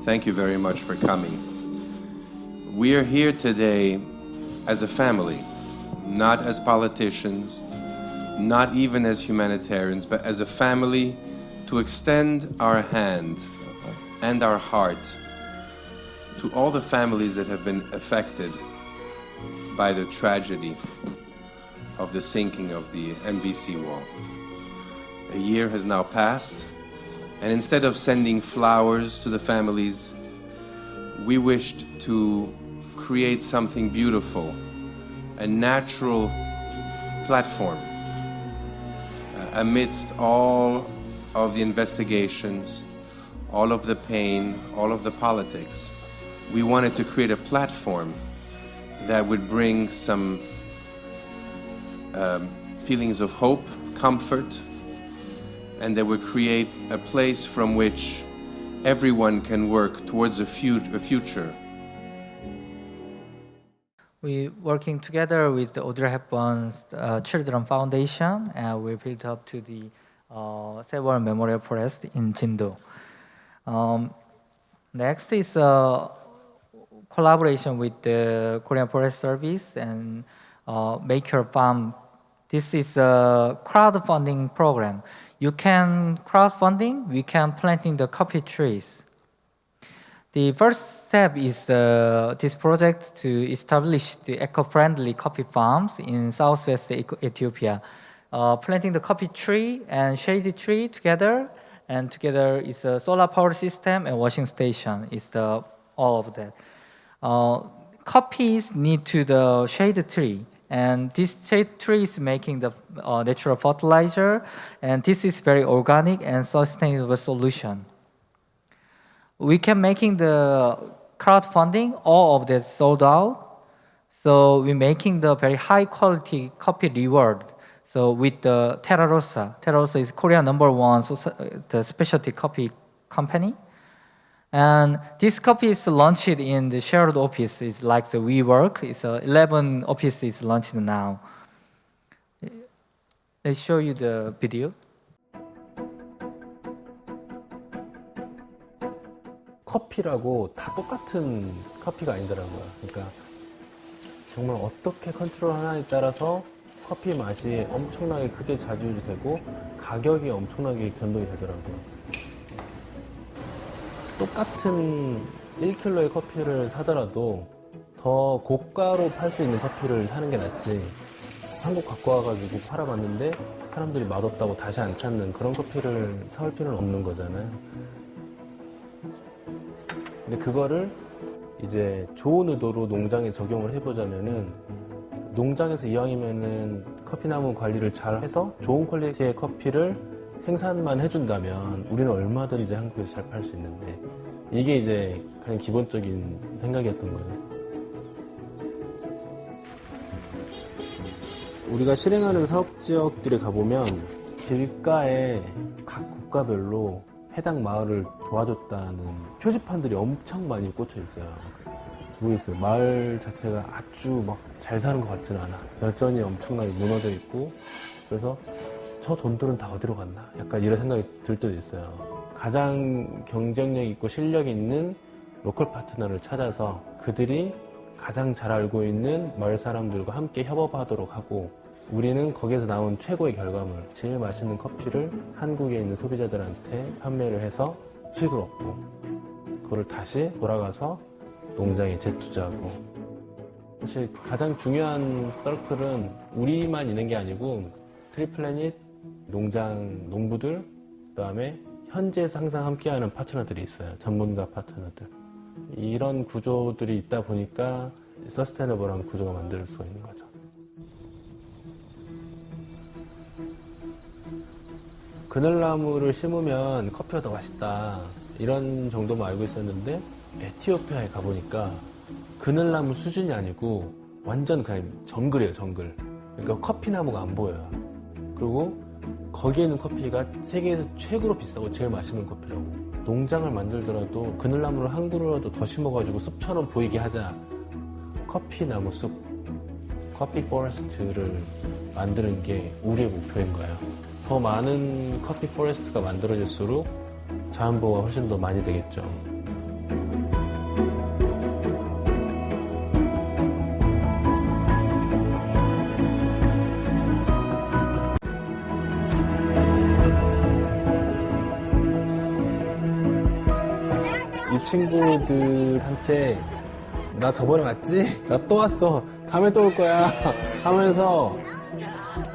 Thank you very much for coming. We are here today as a family, not as politicians, not even as humanitarians, but as a family to extend our hand and our heart to all the families that have been affected by the tragedy of the sinking of the MBC wall. A year has now passed, and instead of sending flowers to the families, we wished to create something beautiful, a natural platform amidst all of the investigations, all of the pain, all of the politics. We wanted to create a platform that would bring some feelings of hope, comfort, and that would create a place from which everyone can work towards a future. We working together with the Audrey Hepburn's Children Foundation, and we built up to the Seoul Memorial Forest in Jindo. Next is collaboration with the Korean Forest Service and Make Your Farm. This is a crowdfunding program. You can crowdfunding, we can planting the coffee trees. The first step is this project to establish the eco-friendly coffee farms in southwest Ethiopia. Planting the coffee tree and shady tree together, and together is a solar power system and washing station. Is all of that. Coffees need to the shade tree. And this shade tree is making the natural fertilizer, and this is very organic and sustainable solution. We can making the crowdfunding, all of that sold out. So we're making the very high quality coffee reward. So with the Terra Rosa is Korea #1 the specialty coffee company. And this coffee is launched in the shared office. It's like the WeWork. It's 11 offices launched now. Let's show you the video. 커피라고 다 똑같은 커피가 아니더라고요. 그러니까 정말 어떻게 컨트롤하냐에 따라서 커피 맛이 엄청나게 크게 좌지우지되고 가격이 엄청나게 변동이 되더라고요. 똑같은 1kg의 커피를 사더라도 더 고가로 팔 수 있는 커피를 사는 게 낫지, 한국 갖고 와가지고 팔아봤는데 사람들이 맛없다고 다시 안 찾는 그런 커피를 사올 필요는 없는 거잖아요. 근데 그거를 이제 좋은 의도로 농장에 적용을 해보자면은, 농장에서 이왕이면은 커피나무 관리를 잘 해서 좋은 퀄리티의 커피를 생산만 해준다면 우리는 얼마든지 한국에서 잘 팔 수 있는데, 이게 이제 가장 기본적인 생각이었던 거예요. 우리가 실행하는 사업 지역들에 가보면 길가에 각 국가별로 해당 마을을 도와줬다는 표지판들이 엄청 많이 꽂혀 있어요. 모르겠어요. 마을 자체가 아주 막 잘 사는 것 같지는 않아. 여전히 엄청나게 무너져 있고, 그래서 저 돈들은 다 어디로 갔나? 약간 이런 생각이 들 때도 있어요. 가장 경쟁력 있고 실력 있는 로컬 파트너를 찾아서 그들이 가장 잘 알고 있는 마을 사람들과 함께 협업하도록 하고, 우리는 거기에서 나온 최고의 결과물, 제일 맛있는 커피를 한국에 있는 소비자들한테 판매를 해서 수익을 얻고, 그걸 다시 돌아가서 농장에 재투자하고. 사실 가장 중요한 서클은 우리만 있는 게 아니고 트리플래닛, 농장, 농부들, 그다음에 현지에서 항상 함께하는 파트너들이 있어요. 전문가 파트너들. 이런 구조들이 있다 보니까 서스테너블한 구조가 만들 수 있는 거죠. 그늘나무를 심으면 커피가 더 맛있다, 이런 정도만 알고 있었는데, 에티오피아에 가보니까 그늘나무 수준이 아니고 완전 그냥 정글이에요, 정글. 그러니까 커피나무가 안 보여요. 그리고 거기에 있는 커피가 세계에서 최고로 비싸고 제일 맛있는 커피라고. 농장을 만들더라도 그늘나무를 한 그루라도 더 심어가지고 숲처럼 보이게 하자. 커피나무 숲, 커피 포레스트를 만드는 게 우리의 목표인 거예요. 더 많은 커피 포레스트가 만들어질수록 자연보호가 훨씬 더 많이 되겠죠. 이 친구들한테 나 저번에 왔지? 나 또 왔어. 다음에 또 올 거야. 하면서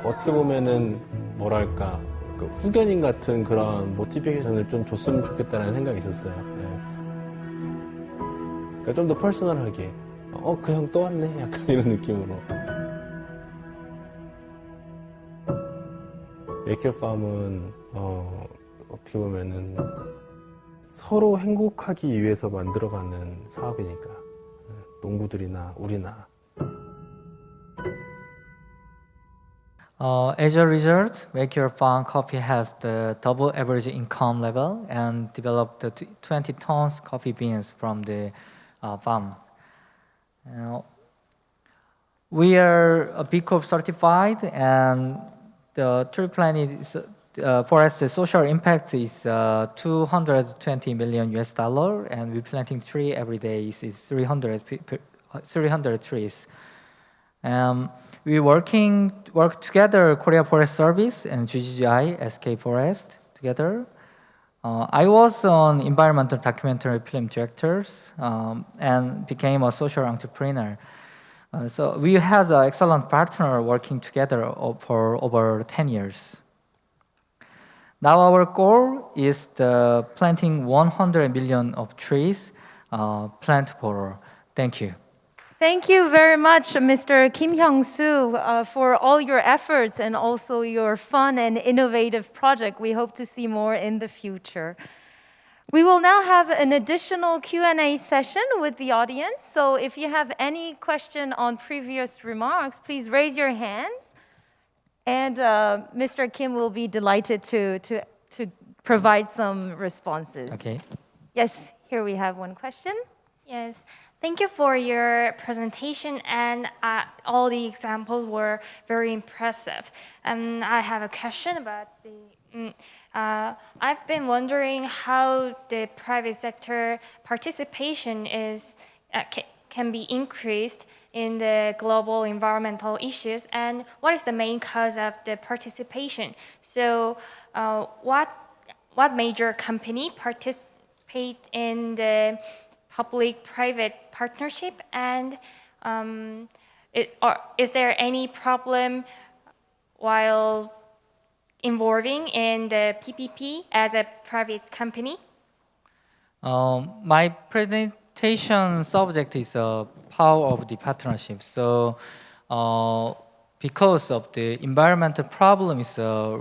어떻게 보면은 뭐랄까, 그 후견인 같은 그런 모티베이션을 좀 줬으면 좋겠다는 생각이 있었어요. 네. 그러니까 좀 더 퍼스널하게, 그 형 또 왔네? 약간 이런 느낌으로. 메이크업팜은 어떻게 보면은 서로 행복하기 위해서 만들어가는 사업이니까, 농부들이나 우리나. As a result, Make Your Farm Coffee has the double average income level and developed the 20 tons coffee beans from the farm. We are a B Corp certified, and the Tree Planet is, forest social impact is 220 million US dollar, and we planting tree every day is 300 trees. We work together, Korea Forest Service and GGI, SK Forest together. I was an environmental documentary film director and became a social entrepreneur. So we had an excellent partner working together for over 10 years. Now our goal is the planting 100 million of trees, plant for. Thank you. Thank you very much, Mr. Kim Hyung-soo, for all your efforts and also your fun and innovative project. We hope to see more in the future. We will now have an additional Q&A session with the audience. So if you have any question on previous remarks, please raise your hands. And Mr. Kim will be delighted to provide some responses. Okay. Yes, here we have one question. Yes, thank you for your presentation, and all the examples were very impressive. I have a question about the. I've been wondering how the private sector participation is. can be increased in the global environmental issues, and what is the main cause of the participation? So what major company participate in the public-private partnership, and is there any problem while involving in the PPP as a private company? My presentation subject is power of the partnership. So because of the environmental problem is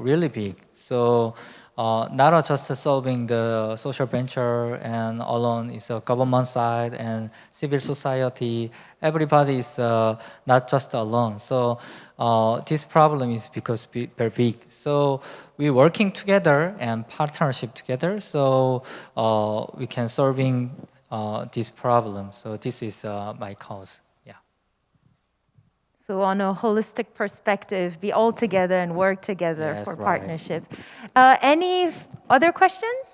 really big. So not just solving the social venture and alone, it's a government side and civil society. Everybody is not just alone. So this problem is because very big. So we're working together and partnership together. So we can solving this problem. So this is my cause. Yeah. So on a holistic perspective, be all together and work together Yes, for right. partnership. Any other questions?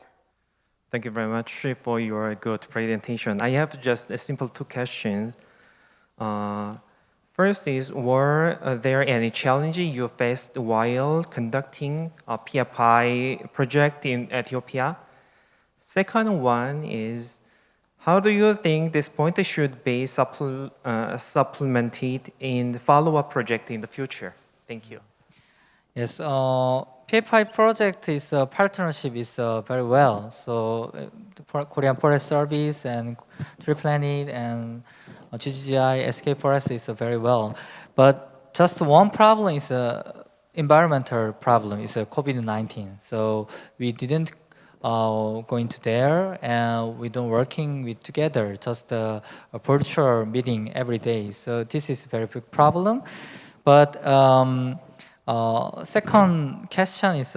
Thank you very much for your good presentation. I have just a simple two questions. First is, were there any challenges you faced while conducting a PFI project in Ethiopia? Second one is, how do you think this point should be supplemented in the follow-up project in the future? Thank you. Yes, P5 project is partnership is very well. So Korean Forest Service and Tree Planet and GGI, SK Forest is very well. But just one problem is environmental problem is COVID-19. So we didn't go into there, and we don't working with together, just a virtual meeting every day. So this is a very big problem. But second question is,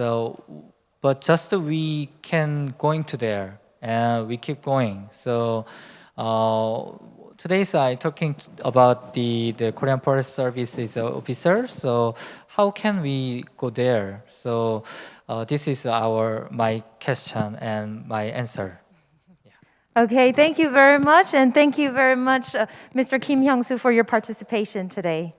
but just we can going to there, and we keep going. So today's I talking about the Korean Forest Services officers. So how can we go there? So this is my question and my answer. Okay, thank you very much, and thank you very much, Mr. Kim Hyung-soo, for your participation today.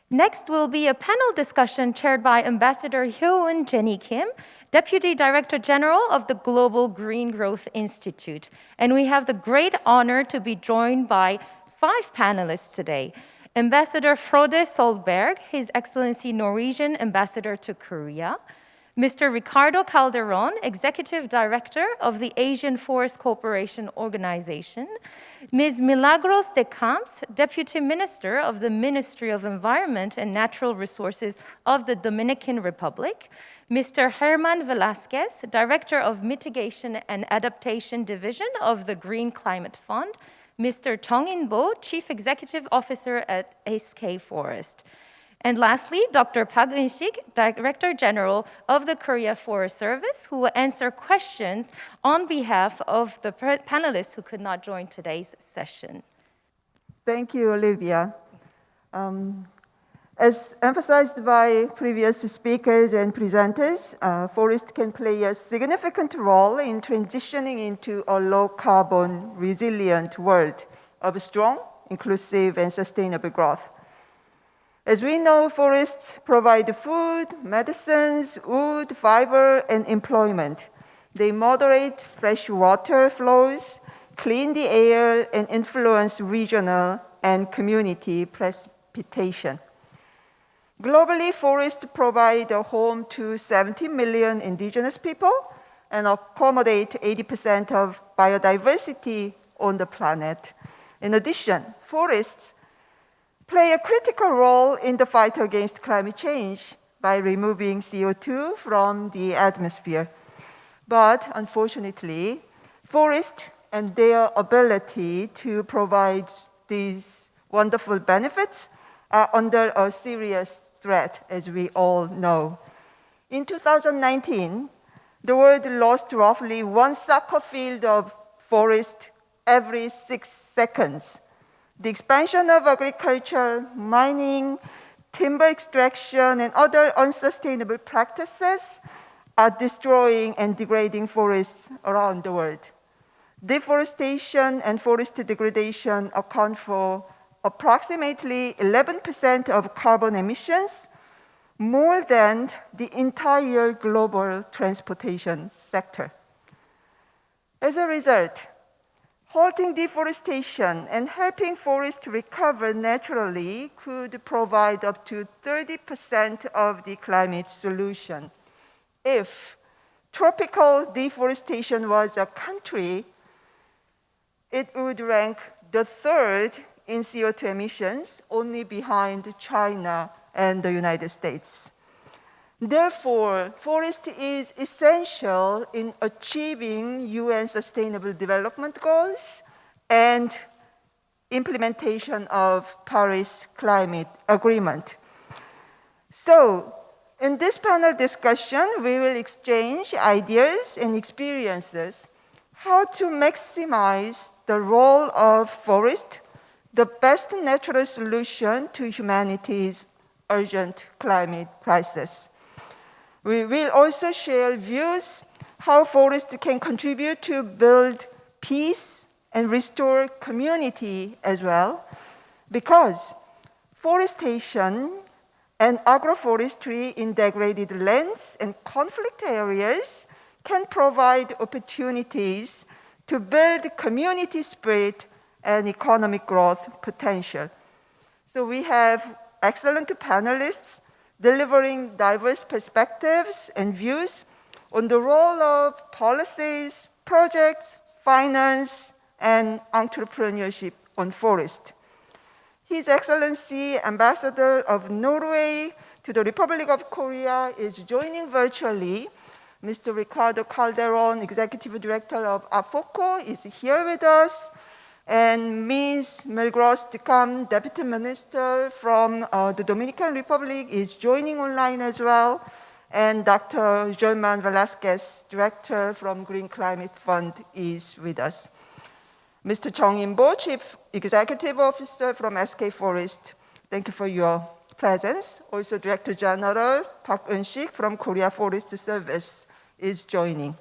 Next will be a panel discussion chaired by Ambassador Hyo-eun Jenny Kim, Deputy Director General of the Global Green Growth Institute. And we have the great honor to be joined by 5 panelists today. Ambassador Frode Solberg, His Excellency Norwegian Ambassador to Korea. Mr. Ricardo Calderon, Executive Director of the Asian Forest Cooperation Organization. Ms. Milagros de Camps, Deputy Minister of the Ministry of Environment and Natural Resources of the Dominican Republic. Mr. Herman Velasquez, Director of Mitigation and Adaptation Division of the Green Climate Fund. Mr. Chung In-bo, Chief Executive Officer at SK Forest. And lastly, Dr. Park Eun-sik, Director General of the Korea Forest Service, who will answer questions on behalf of the panelists who could not join today's session. Thank you, Olivia. As emphasized by previous speakers and presenters, forest can play a significant role in transitioning into a low-carbon, resilient world of strong, inclusive, and sustainable growth. As we know, forests provide food, medicines, wood, fiber, and employment. They moderate fresh water flows, clean the air, and influence regional and community precipitation. Globally, forests provide a home to 70 million indigenous people and accommodate 80% of biodiversity on the planet. In addition, forests play a critical role in the fight against climate change by removing CO2 from the atmosphere. But unfortunately, forests and their ability to provide these wonderful benefits are under a serious threat, as we all know. In 2019, the world lost roughly 1 soccer field of forest every 6 seconds. The expansion of agriculture, mining, timber extraction, and other unsustainable practices are destroying and degrading forests around the world. Deforestation and forest degradation account for approximately 11% of carbon emissions, more than the entire global transportation sector. As a result, halting deforestation and helping forests to recover naturally could provide up to 30% of the climate solution. If tropical deforestation was a country, it would rank the third in CO2 emissions, only behind China and the United States. Therefore, forest is essential in achieving UN Sustainable Development Goals and implementation of Paris Climate Agreement. So, in this panel discussion, we will exchange ideas and experiences how to maximize the role of forest, the best natural solution to humanity's urgent climate crisis. We will also share views how forests can contribute to build peace and restore community as well, because forestation and agroforestry in degraded lands and conflict areas can provide opportunities to build community spirit and economic growth potential. So we have excellent panelists delivering diverse perspectives and views on the role of policies, projects, finance, and entrepreneurship on forest. His Excellency Ambassador of Norway to the Republic of Korea is joining virtually. Mr. Ricardo Calderon, Executive Director of AFOCO, is here with us. And Ms. Milgros de Cam, Deputy Minister from the Dominican Republic, is joining online as well. And Dr. German Velasquez, Director from Green Climate Fund, is with us. Mr. Chung In-bo, Chief Executive Officer from SK Forest, thank you for your presence. Also, Director General Park Eun-sik from Korea Forest Service is joining.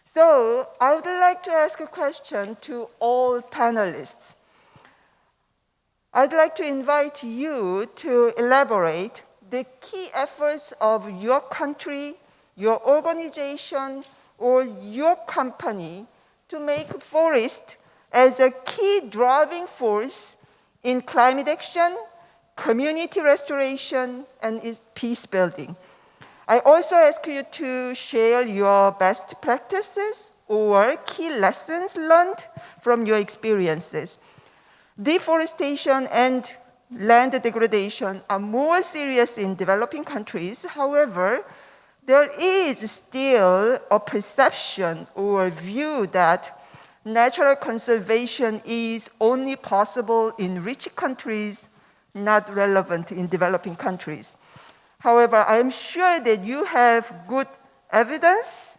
So I would like to ask a question to all panelists. I'd like to invite you to elaborate the key efforts of your country, your organization, or your company to make forest as a key driving force in climate action, community restoration, and peace building. I also ask you to share your best practices or key lessons learned from your experiences. Deforestation and land degradation are more serious in developing countries. However, there is still a perception or view that natural conservation is only possible in rich countries, not relevant in developing countries. However, I am sure that you have good evidence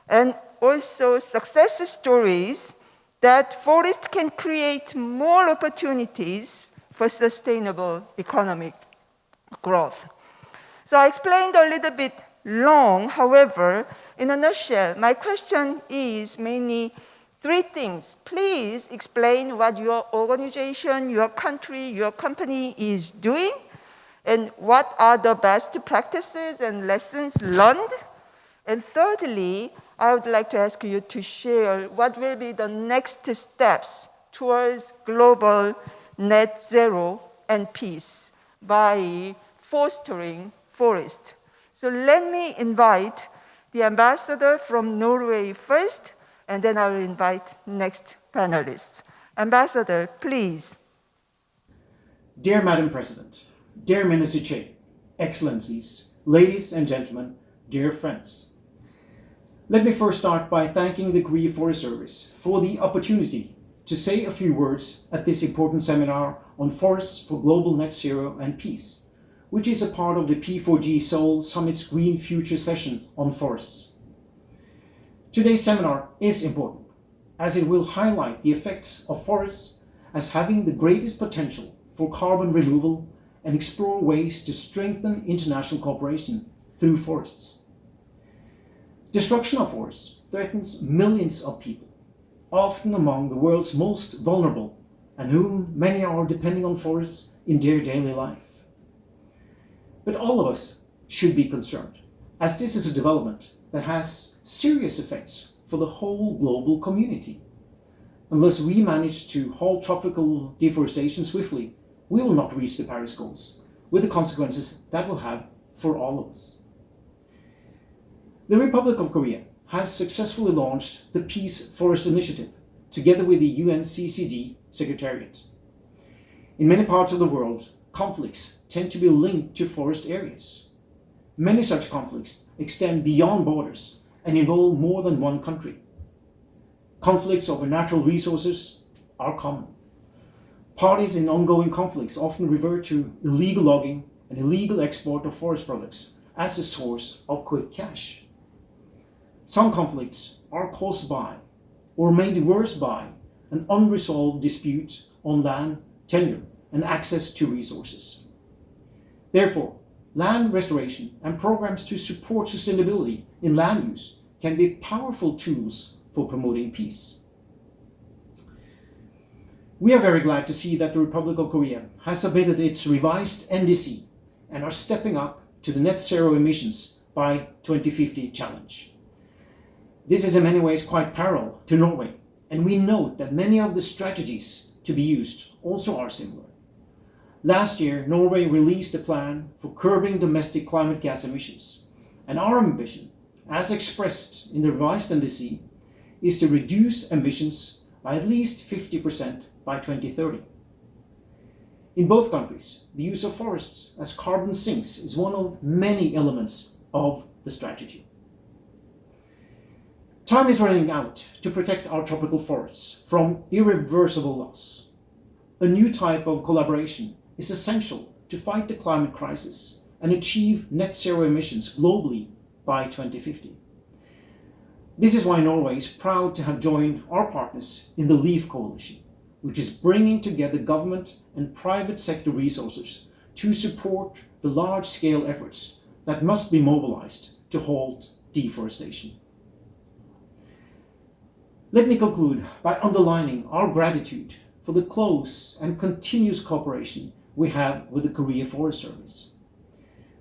and also success stories that forest can create more opportunities for sustainable economic growth. So I explained a little bit long. However, in a nutshell, my question is mainly three things. Please explain what your organization, your country, your company is doing, and what are the best practices and lessons learned. And thirdly, I would like to ask you to share what will be the next steps towards global net zero and peace by fostering forest. So let me invite the ambassador from Norway first, and then I will invite next panelists. Ambassador, please. Dear Madam President, dear Minister Che, Excellencies, ladies and gentlemen, dear friends. Let me first start by thanking the Korea Forest Service for the opportunity to say a few words at this important seminar on forests for global net zero and peace, which is a part of the P4G Seoul Summit's Green Future session on forests. Today's seminar is important, as it will highlight the effects of forests as having the greatest potential for carbon removal and explore ways to strengthen international cooperation through forests. Destruction of forests threatens millions of people, often among the world's most vulnerable, and whom many are depending on forests in their daily life. But all of us should be concerned, as this is a development that has serious effects for the whole global community. Unless we manage to halt tropical deforestation swiftly, we will not reach the Paris goals, with the consequences that will have for all of us. The Republic of Korea has successfully launched the Peace Forest Initiative, together with the UNCCD Secretariat. In many parts of the world, conflicts tend to be linked to forest areas. Many such conflicts extend beyond borders and involve more than one country. Conflicts over natural resources are common. Parties in ongoing conflicts often revert to illegal logging and illegal export of forest products as a source of quick cash. Some conflicts are caused by, or made worse by, an unresolved dispute on land, tenure, and access to resources. Therefore, land restoration and programs to support sustainability in land use can be powerful tools for promoting peace. We are very glad to see that the Republic of Korea has submitted its revised NDC and are stepping up to the net zero emissions by 2050 challenge. This is in many ways quite parallel to Norway, and we note that many of the strategies to be used also are similar. Last year, Norway released a plan for curbing domestic climate gas emissions, and our ambition, as expressed in the revised NDC, is to reduce emissions by at least 50% by 2030. In both countries, the use of forests as carbon sinks is one of many elements of the strategy. Time is running out to protect our tropical forests from irreversible loss. A new type of collaboration is essential to fight the climate crisis and achieve net zero emissions globally by 2050. This is why Norway is proud to have joined our partners in the LEAF Coalition, which is bringing together government and private sector resources to support the large-scale efforts that must be mobilized to halt deforestation. Let me conclude by underlining our gratitude for the close and continuous cooperation we have with the Korea Forest Service.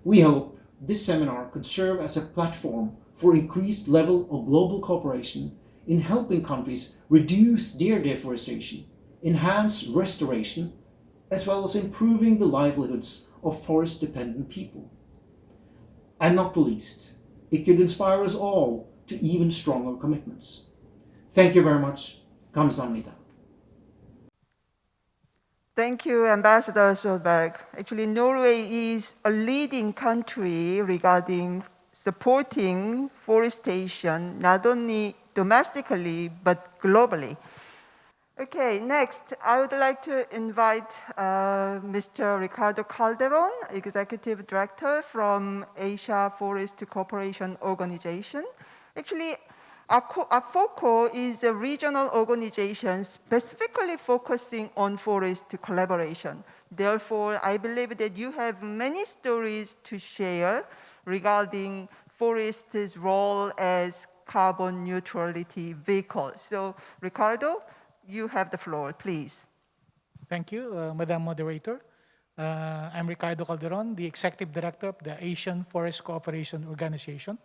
We hope this seminar could serve as a platform for increased level of global cooperation in helping countries reduce their deforestation, enhance restoration, as well as improving the livelihoods of forest-dependent people. And not the least, it could inspire us all to even stronger commitments. Thank you very much. 감사합니다. Thank you, Ambassador Solberg. Actually, Norway is a leading country regarding supporting forestation, not only domestically, but globally. Okay, next, I would like to invite Mr. Ricardo Calderon, Executive Director from Asia Forest Cooperation Organization. Actually, AFOCO is a regional organization specifically focusing on forest collaboration. Therefore, I believe that you have many stories to share regarding forest's role as carbon neutrality vehicle. So, Ricardo, you have the floor, please. Thank you, Madam Moderator. I'm Ricardo Calderon, the Executive Director of the Asian Forest Cooperation Organization.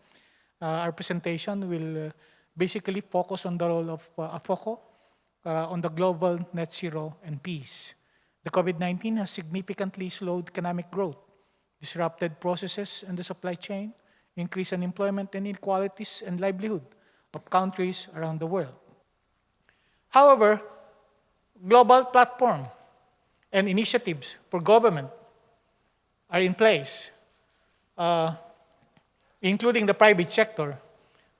Our presentation will basically focus on the role of AFOCO on the global net zero and peace. The COVID-19 has significantly slowed economic growth, disrupted processes in the supply chain, increased unemployment and inequalities and livelihood of countries around the world. However, global platform and initiatives for government are in place, including the private sector,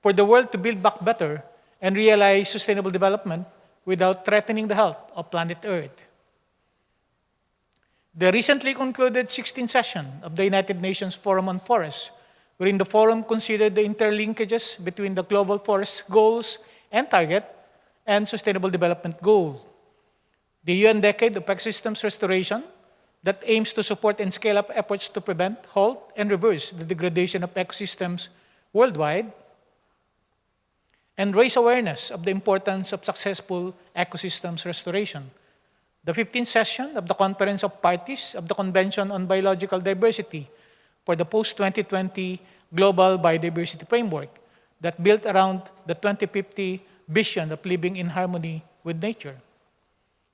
for the world to build back better and realize sustainable development without threatening the health of planet Earth. The recently concluded 16th session of the United Nations Forum on Forests, wherein the forum considered the interlinkages between the global forest goals and target and sustainable development goal. The UN Decade of Ecosystems Restoration that aims to support and scale up efforts to prevent, halt, and reverse the degradation of ecosystems worldwide, and raise awareness of the importance of successful ecosystems restoration. The 15th session of the Conference of Parties of the Convention on Biological Diversity for the post-2020 Global Biodiversity Framework that built around the 2050 vision of living in harmony with nature.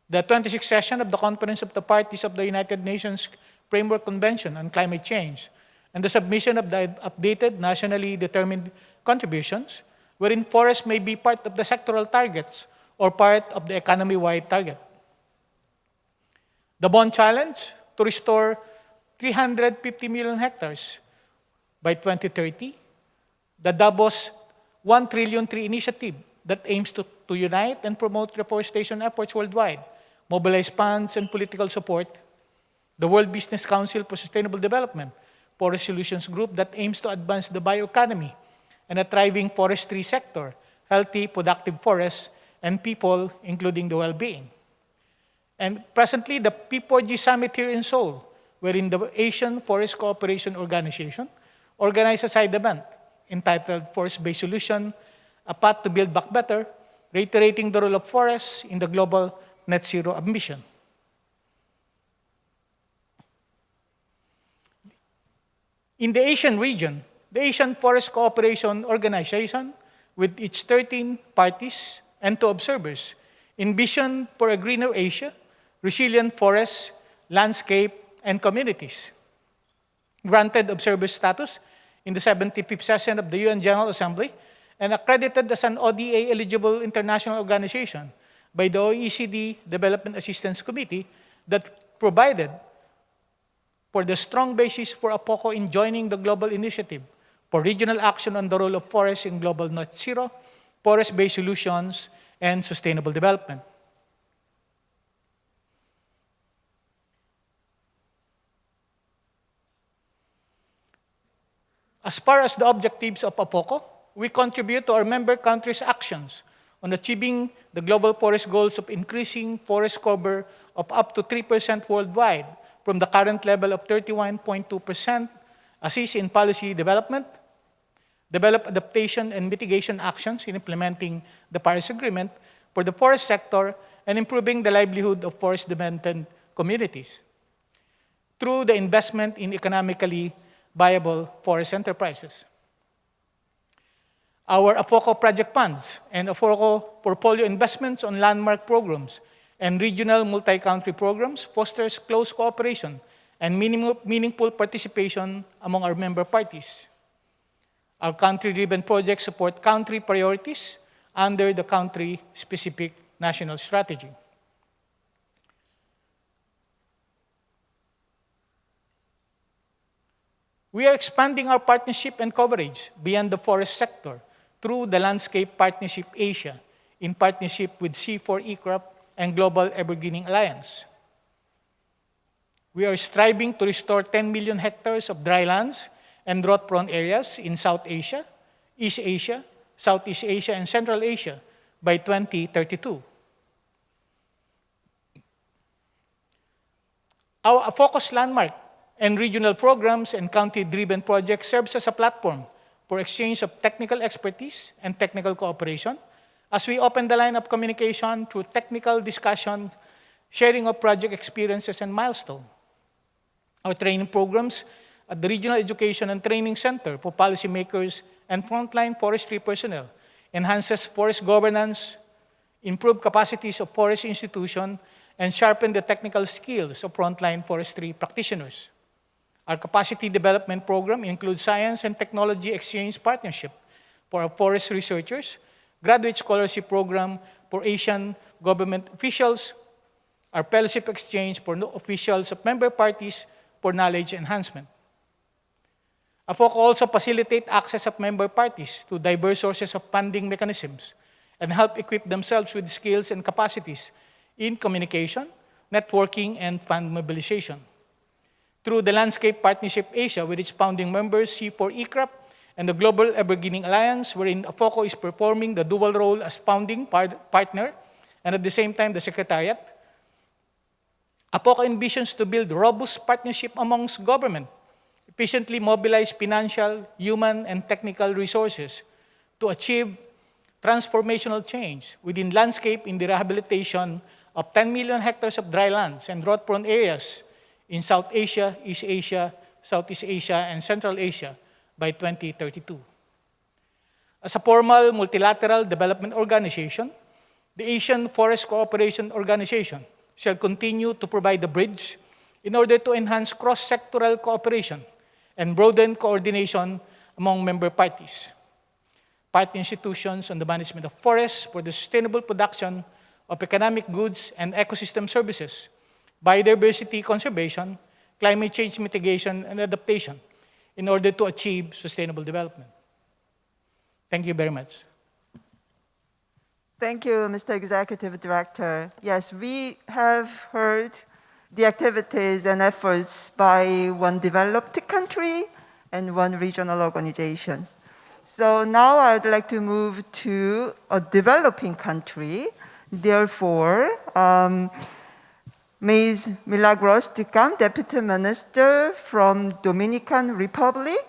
The 26th session of the Conference of the Parties of the United Nations Framework Convention on Climate Change, and the submission of the updated nationally determined contributions, wherein forests may be part of the sectoral targets or part of the economy-wide target. The Bond Challenge to restore 350 million hectares by 2030, the Davos 1 trillion tree initiative that aims to unite and promote reforestation efforts worldwide, mobilize funds and political support, the World Business Council for Sustainable Development Forest Solutions Group that aims to advance the bioeconomy and a thriving forestry sector, healthy, productive forests, and people, including the well-being. And presently, the P4G Summit here in Seoul, wherein the Asian Forest Cooperation Organization organized a side event entitled Forest-Based Solution, A Path to Build Back Better, reiterating the role of forests in the global net zero ambition. In the Asian region, the Asian Forest Cooperation Organization, with its 13 parties and 2 observers, envisioned for a greener Asia, resilient forests, landscape, and communities. Granted observer status in the 75th session of the UN General Assembly and accredited as an ODA-eligible international organization by the OECD Development Assistance Committee that provided for the strong basis for APOCO in joining the global initiative for regional action on the role of forests in global net zero, forest-based solutions, and sustainable development. As far as the objectives of APOCO, we contribute to our member countries' actions on achieving the global forest goals of increasing forest cover of up to 3% worldwide from the current level of 31.2%, assist in policy development, develop adaptation and mitigation actions in implementing the Paris Agreement for the forest sector, and improving the livelihood of forest-dependent communities through the investment in economically viable forest enterprises. Our APOCO project funds and APOCO portfolio investments on landmark programs and regional multi-country programs fosters close cooperation and meaningful participation among our member parties. Our country-driven projects support country priorities under the country-specific national strategy. We are expanding our partnership and coverage beyond the forest sector through the Landscape Partnership Asia in partnership with C4 and Global Evergreening Alliance. We are striving to restore 10 million hectares of dry lands and drought-prone areas in South Asia, East Asia, Southeast Asia, and Central Asia by 2032. Our focused landmark and regional programs and county-driven projects serves as a platform for exchange of technical expertise and technical cooperation as we open the line of communication through technical discussions, sharing of project experiences and milestones. Our training programs at the Regional Education and Training Center for policymakers and frontline forestry personnel enhances forest governance, improve capacities of forest institutions, and sharpen the technical skills of frontline forestry practitioners. Our capacity development program includes science and technology exchange partnership for our forest researchers, graduate scholarship program for Asian government officials, our fellowship exchange for officials of member parties for knowledge enhancement. APOCO also facilitate access of member parties to diverse sources of funding mechanisms and help equip themselves with skills and capacities in communication, networking, and fund mobilization. Through the Landscape Partnership Asia with its founding members, C4 and the Global Evergreening Alliance, wherein APOCO is performing the dual role as founding partner and at the same time the secretariat. APOCA envisions to build robust partnership amongst government, efficiently mobilize financial, human, and technical resources to achieve transformational change within landscape in the rehabilitation of 10 million hectares of dry lands and drought-prone areas in South Asia, East Asia, Southeast Asia, and Central Asia by 2032. As a formal multilateral development organization, the Asian Forest Cooperation Organization shall continue to provide the bridge in order to enhance cross-sectoral cooperation and broaden coordination among member parties, party institutions on the management of forests for the sustainable production of economic goods and ecosystem services, biodiversity conservation, climate change mitigation, and adaptation in order to achieve sustainable development. Thank you very much. Thank you, Mr. Executive Director. Yes, we have heard the activities and efforts by one developed country and one regional organization. So now I'd like to move to a developing country. Therefore, Ms. Milagros Ticam, Deputy Minister from Dominican Republic,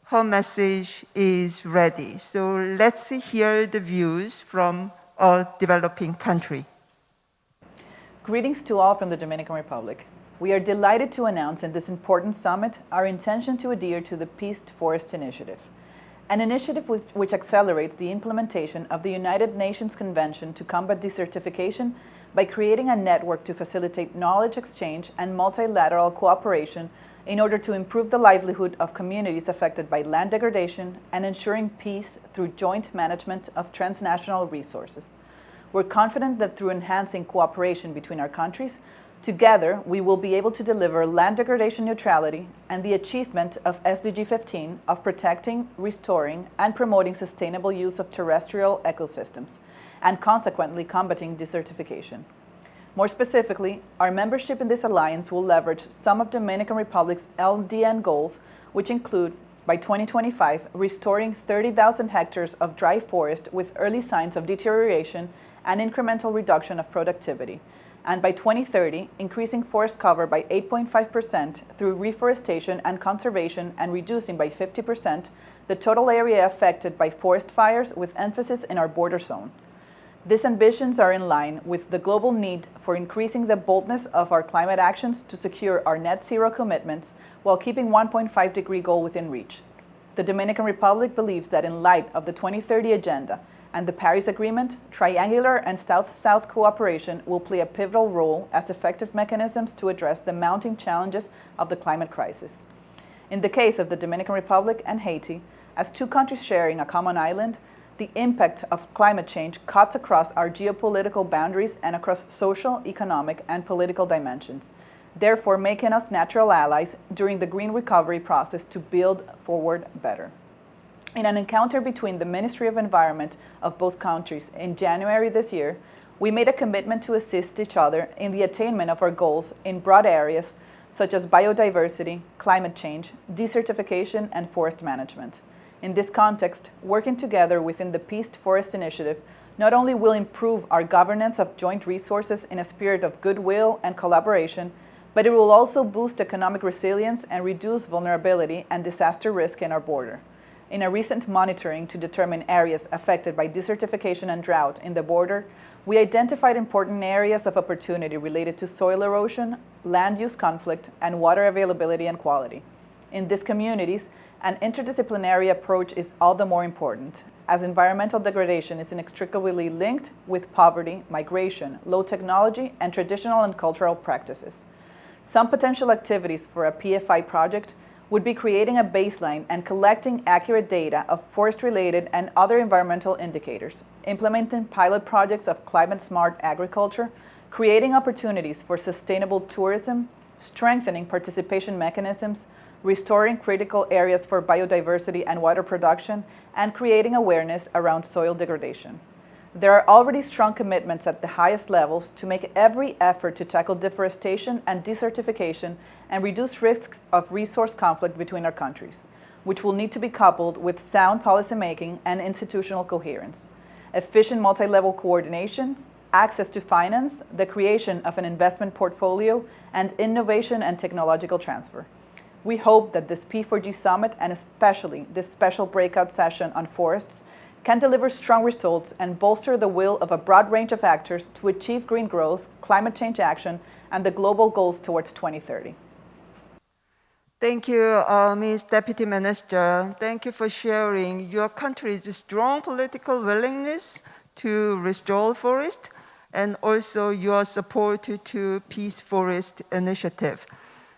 her message is ready. So let's hear the views from a developing country. Greetings to all from the Dominican Republic. We are delighted to announce in this important summit our intention to adhere to the Peace Forest Initiative, an initiative which accelerates the implementation of the United Nations Convention to combat desertification by creating a network to facilitate knowledge exchange and multilateral cooperation in order to improve the livelihood of communities affected by land degradation and ensuring peace through joint management of transnational resources. We're confident that through enhancing cooperation between our countries, together we will be able to deliver land degradation neutrality and the achievement of SDG 15 of protecting, restoring, and promoting sustainable use of terrestrial ecosystems, and consequently combating desertification. More specifically, our membership in this alliance will leverage some of Dominican Republic's LDN goals, which include, by 2025, restoring 30,000 hectares of dry forest with early signs of deterioration and incremental reduction of productivity, and by 2030, increasing forest cover by 8.5% through reforestation and conservation and reducing by 50% the total area affected by forest fires with emphasis in our border zone. These ambitions are in line with the global need for increasing the boldness of our climate actions to secure our net zero commitments while keeping 1.5-degree goal within reach. The Dominican Republic believes that in light of the 2030 Agenda and the Paris Agreement, triangular and South-South cooperation will play a pivotal role as effective mechanisms to address the mounting challenges of the climate crisis. In the case of the Dominican Republic and Haiti, as two countries sharing a common island, the impact of climate change cuts across our geopolitical boundaries and across social, economic, and political dimensions, therefore making us natural allies during the green recovery process to build forward better. In an encounter between the Ministry of Environment of both countries in January this year, we made a commitment to assist each other in the attainment of our goals in broad areas such as biodiversity, climate change, desertification, and forest management. In this context, working together within the Peace Forest Initiative not only will improve our governance of joint resources in a spirit of goodwill and collaboration, but it will also boost economic resilience and reduce vulnerability and disaster risk in our border. In a recent monitoring to determine areas affected by desertification and drought in the border, we identified important areas of opportunity related to soil erosion, land use conflict, and water availability and quality. In these communities, an interdisciplinary approach is all the more important, as environmental degradation is inextricably linked with poverty, migration, low technology, and traditional and cultural practices. Some potential activities for a PFI project would be creating a baseline and collecting accurate data of forest-related and other environmental indicators, implementing pilot projects of climate-smart agriculture, creating opportunities for sustainable tourism, strengthening participation mechanisms, restoring critical areas for biodiversity and water production, and creating awareness around soil degradation. There are already strong commitments at the highest levels to make every effort to tackle deforestation and desertification and reduce risks of resource conflict between our countries, which will need to be coupled with sound policymaking and institutional coherence, efficient multi-level coordination, access to finance, the creation of an investment portfolio, and innovation and technological transfer. We hope that this P4G Summit, and especially this special breakout session on forests, can deliver strong results and bolster the will of a broad range of actors to achieve green growth, climate change action, and the global goals towards 2030. Thank you, Ms. Deputy Minister. Thank you for sharing your country's strong political willingness to restore forest and also your support to Peace Forest Initiative.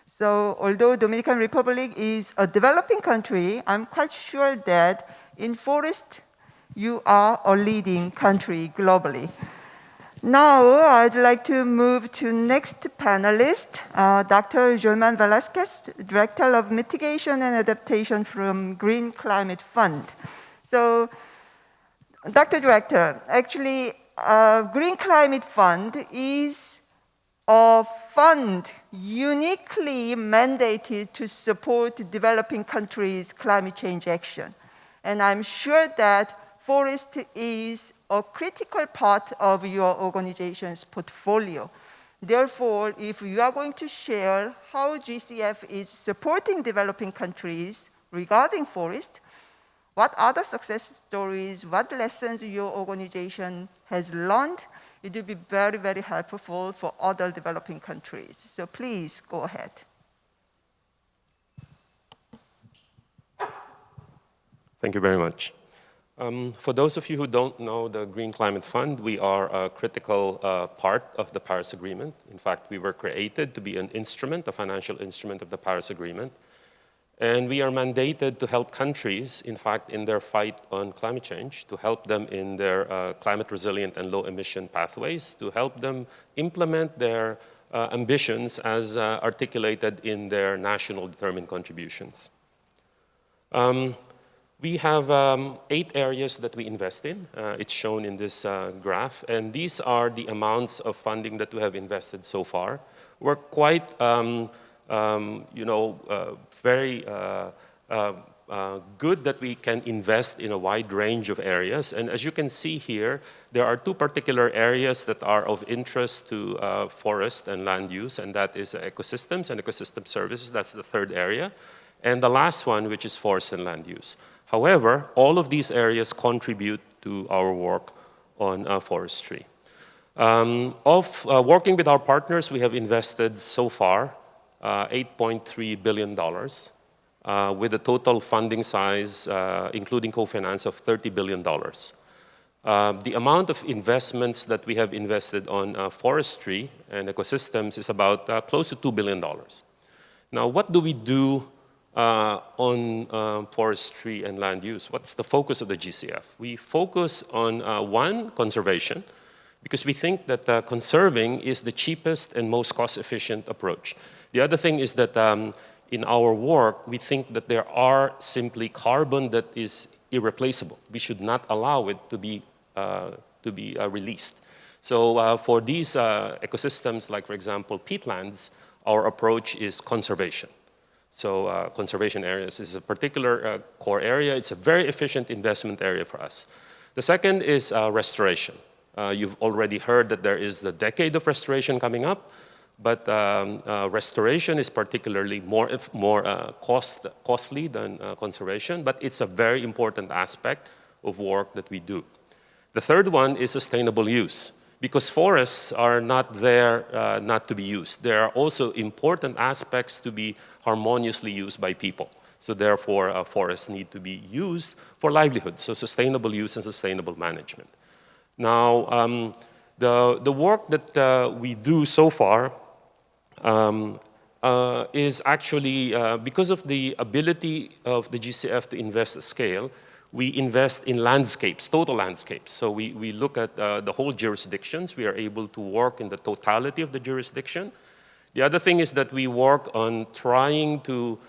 So although Dominican Republic is a developing country, I'm quite sure that in forest, you are a leading country globally. Now, I'd like to move to next panelist, Dr. German Velasquez, Director of Mitigation and Adaptation from Green Climate Fund. So, Dr. Director, actually, Green Climate Fund is a fund uniquely mandated to support developing countries' climate change action. And I'm sure that forest is a critical part of your organization's portfolio. Therefore, if you are going to share how GCF is supporting developing countries regarding forest, what are the success stories, what lessons your organization has learned, it will be very, very helpful for other developing countries. So please go ahead. Thank you very much. For those of you who don't know the Green Climate Fund, we are a critical part of the Paris Agreement. In fact, we were created to be an instrument, a financial instrument of the Paris Agreement. And we are mandated to help countries, in fact, in their fight on climate change, to help them in their climate resilient and low emission pathways, to help them implement their ambitions as articulated in their national determined contributions. We have 8 areas that we invest in. It's shown in this graph. And these are the amounts of funding that we have invested so far. We're quite, very good that we can invest in a wide range of areas. And as you can see here, there are 2 particular areas that are of interest to forest and land use, and that is ecosystems and ecosystem services. That's the 3rd area. And the last one, which is forest and land use. However, all of these areas contribute to our work on forestry. Working with our partners, we have invested so far $8.3 billion with a total funding size, including co-finance, of $30 billion. The amount of investments that we have invested on forestry and ecosystems is about close to $2 billion. Now, what do we do on forestry and land use? What's the focus of the GCF? We focus on, 1, conservation, because we think that conserving is the cheapest and most cost-efficient approach. The other thing is that in our work, we think that there are simply carbon that is irreplaceable. We should not allow it to be released. So for these ecosystems, like for example, peatlands, our approach is conservation. So conservation areas is a particular core area. It's a very efficient investment area for us. The second is restoration. You've already heard that there is the decade of restoration coming up, but restoration is particularly more costly than conservation, but it's a very important aspect of work that we do. The third one is sustainable use, because forests are not there not to be used. There are also important aspects to be harmoniously used by people. So therefore, forests need to be used for livelihood, so sustainable use and sustainable management. Now, the work that we do so far is actually, because of the ability of the GCF to invest at scale, we invest in landscapes, total landscapes. So we look at the whole jurisdictions. We are able to work in the totality of the jurisdiction. The other thing is that we work on trying to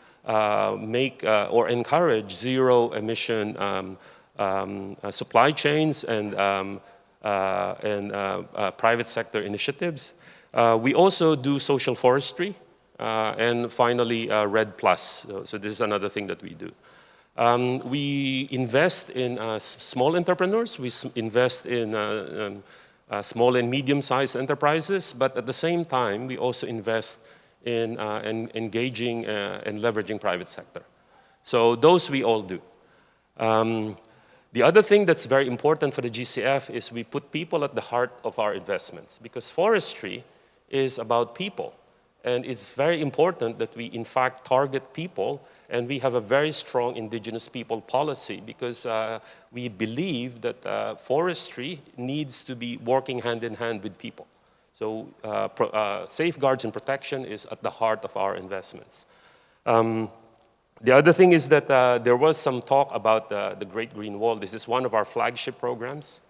make or encourage zero emission supply chains and private sector initiatives. We also do social forestry, and finally, RED+. So this is another thing that we do. We invest in small entrepreneurs. We invest in small and medium-sized enterprises, but at the same time, we also invest in engaging and leveraging private sector. So those we all do. The other thing that's very important for the GCF is we put people at the heart of our investments, because forestry is about people. And it's very important that we, in fact, target people, and we have a very strong indigenous people policy, because we believe that forestry needs to be working hand in hand with people. So safeguards and protection is at the heart of our investments. The other thing is that there was some talk about the Great Green Wall. This is one of our flagship programs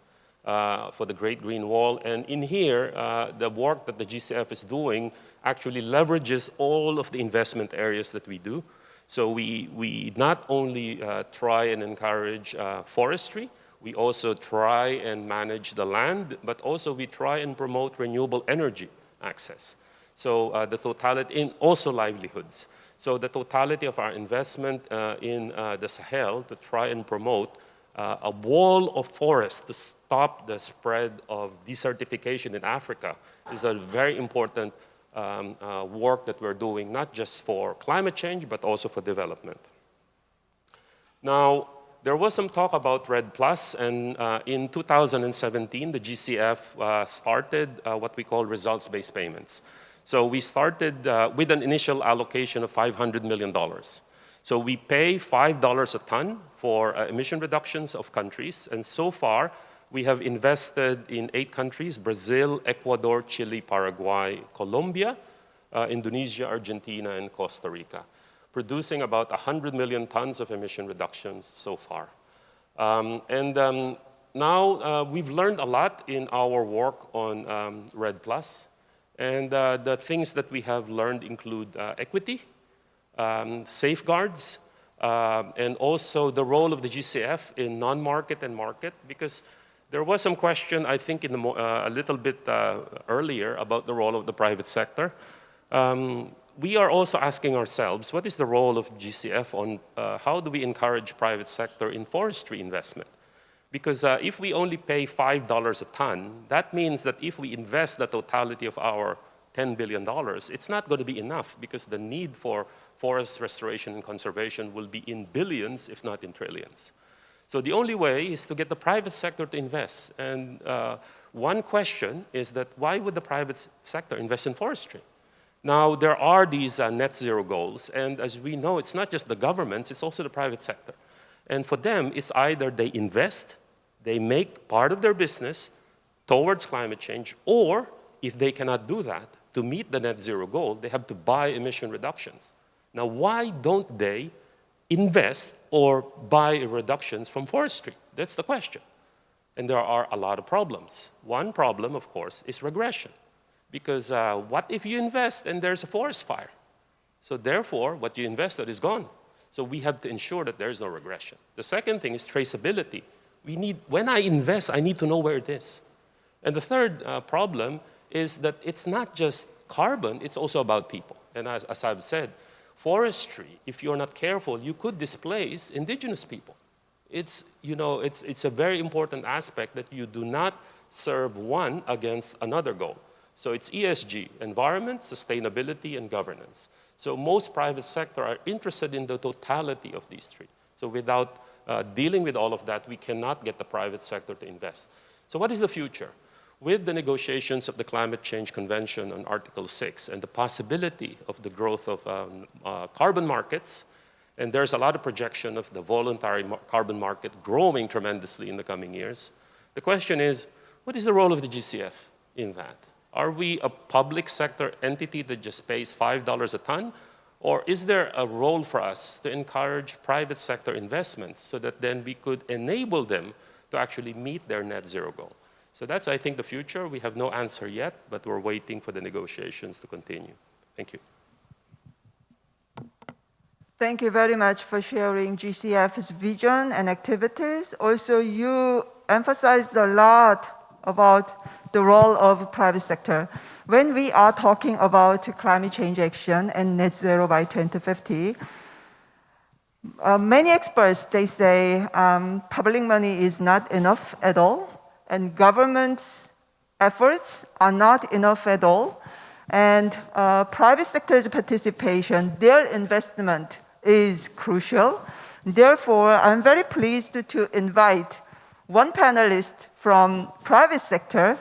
for the Great Green Wall. And in here, the work that the GCF is doing actually leverages all of the investment areas that we do. So we not only try and encourage forestry, we also try and manage the land, but also we try and promote renewable energy access. So the totality, and also livelihoods. So the totality of our investment in the Sahel to try and promote a wall of forest to stop the spread of desertification in Africa is a very important work that we're doing, not just for climate change, but also for development. Now, there was some talk about REDD+, and in 2017, the GCF started what we call results-based payments. So we started with an initial allocation of $500 million. So we pay $5 a ton for emission reductions of countries, and so far, we have invested in 8 countries: Brazil, Ecuador, Chile, Paraguay, Colombia, Indonesia, Argentina, and Costa Rica, producing about 100 million tons of emission reductions so far. Now we've learned a lot in our work on REDD+, and the things that we have learned include equity, safeguards, and also the role of the GCF in non-market and market, because there was some question, I think, in a little bit earlier about the role of the private sector. We are also asking ourselves, what is the role of GCF on how do we encourage private sector in forestry investment? Because if we only pay $5 a ton, that means that if we invest the totality of our $10 billion, it's not going to be enough, because the need for forest restoration and conservation will be in billions, if not in trillions. So the only way is to get the private sector to invest. And one question is that why would the private sector invest in forestry? Now, there are these net zero goals, and as we know, it's not just the governments, it's also the private sector. And for them, it's either they invest, they make part of their business towards climate change, or if they cannot do that, to meet the net zero goal, they have to buy emission reductions. Now, why don't they invest or buy reductions from forestry? That's the question. And there are a lot of problems. One problem, of course, is regression. Because what if you invest and there's a forest fire? So therefore, what you invested is gone. So we have to ensure that there is no regression. The second thing is traceability. When I invest, I need to know where it is. And the third problem is that it's not just carbon, it's also about people. And as I've said, forestry, if you're not careful, you could displace indigenous people. It's a very important aspect that you do not serve one against another goal. So it's ESG, environment, sustainability, and governance. So most private sector are interested in the totality of these three. So without dealing with all of that, we cannot get the private sector to invest. So what is the future? With the negotiations of the Climate Change Convention on Article 6 and the possibility of the growth of carbon markets, and there's a lot of projection of the voluntary carbon market growing tremendously in the coming years, the question is, what is the role of the GCF in that? Are we a public sector entity that just pays $5 a ton? Or is there a role for us to encourage private sector investments so that then we could enable them to actually meet their net zero goal? So that's, I think, the future. We have no answer yet, but we're waiting for the negotiations to continue. Thank you. Thank you very much for sharing GCF's vision and activities. Also, you emphasized a lot about the role of private sector. When we are talking about climate change action and net zero by 2050, many experts, they say public money is not enough at all, and governments efforts are not enough at all. And private sector's participation, their investment is crucial. Therefore, I'm very pleased to invite one panelist from private sector,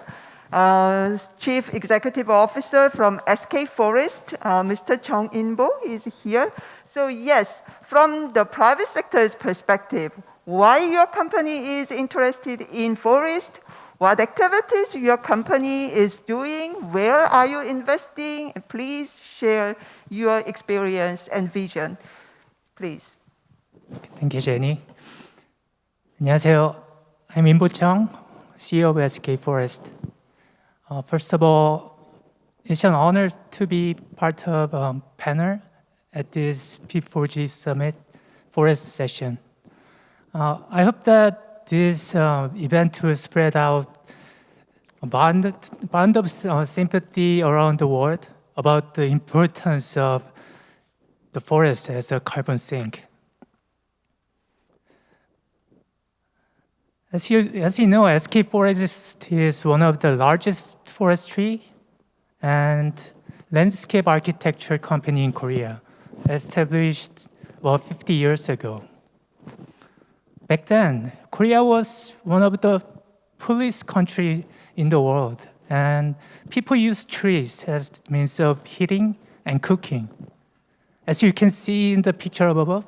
Chief Executive Officer from SK Forest, Mr. Chung In-bo is here. So yes, from the private sector's perspective, why your company is interested in forest, what activities your company is doing, where are you investing? Please share your experience and vision, please. Thank you, Jenny. 안녕하세요. I'm In-bo Chung, CEO of SK Forest. First of all, it's an honor to be part of a panel at this P4G Summit Forest session. I hope that this event will spread out a bond of sympathy around the world about the importance of the forest as a carbon sink. As you know, SK Forest is one of the largest forestry and landscape architecture company in Korea, established about 50 years ago. Back then, Korea was one of the poorest countries in the world, and people used trees as means of heating and cooking. As you can see in the picture above,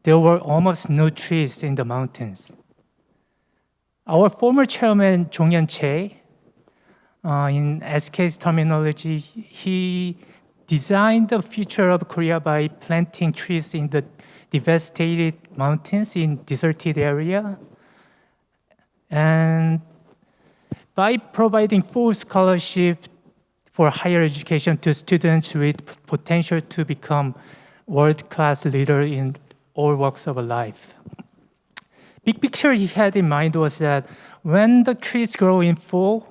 there were almost no trees in the mountains. Our former chairman, Jong-yeon Chae, in SK's terminology, he designed the future of Korea by planting trees in the devastated mountains in deserted area, and by providing full scholarship for higher education to students with potential to become world-class leader in all walks of life. Big picture he had in mind was that when the trees grow in full,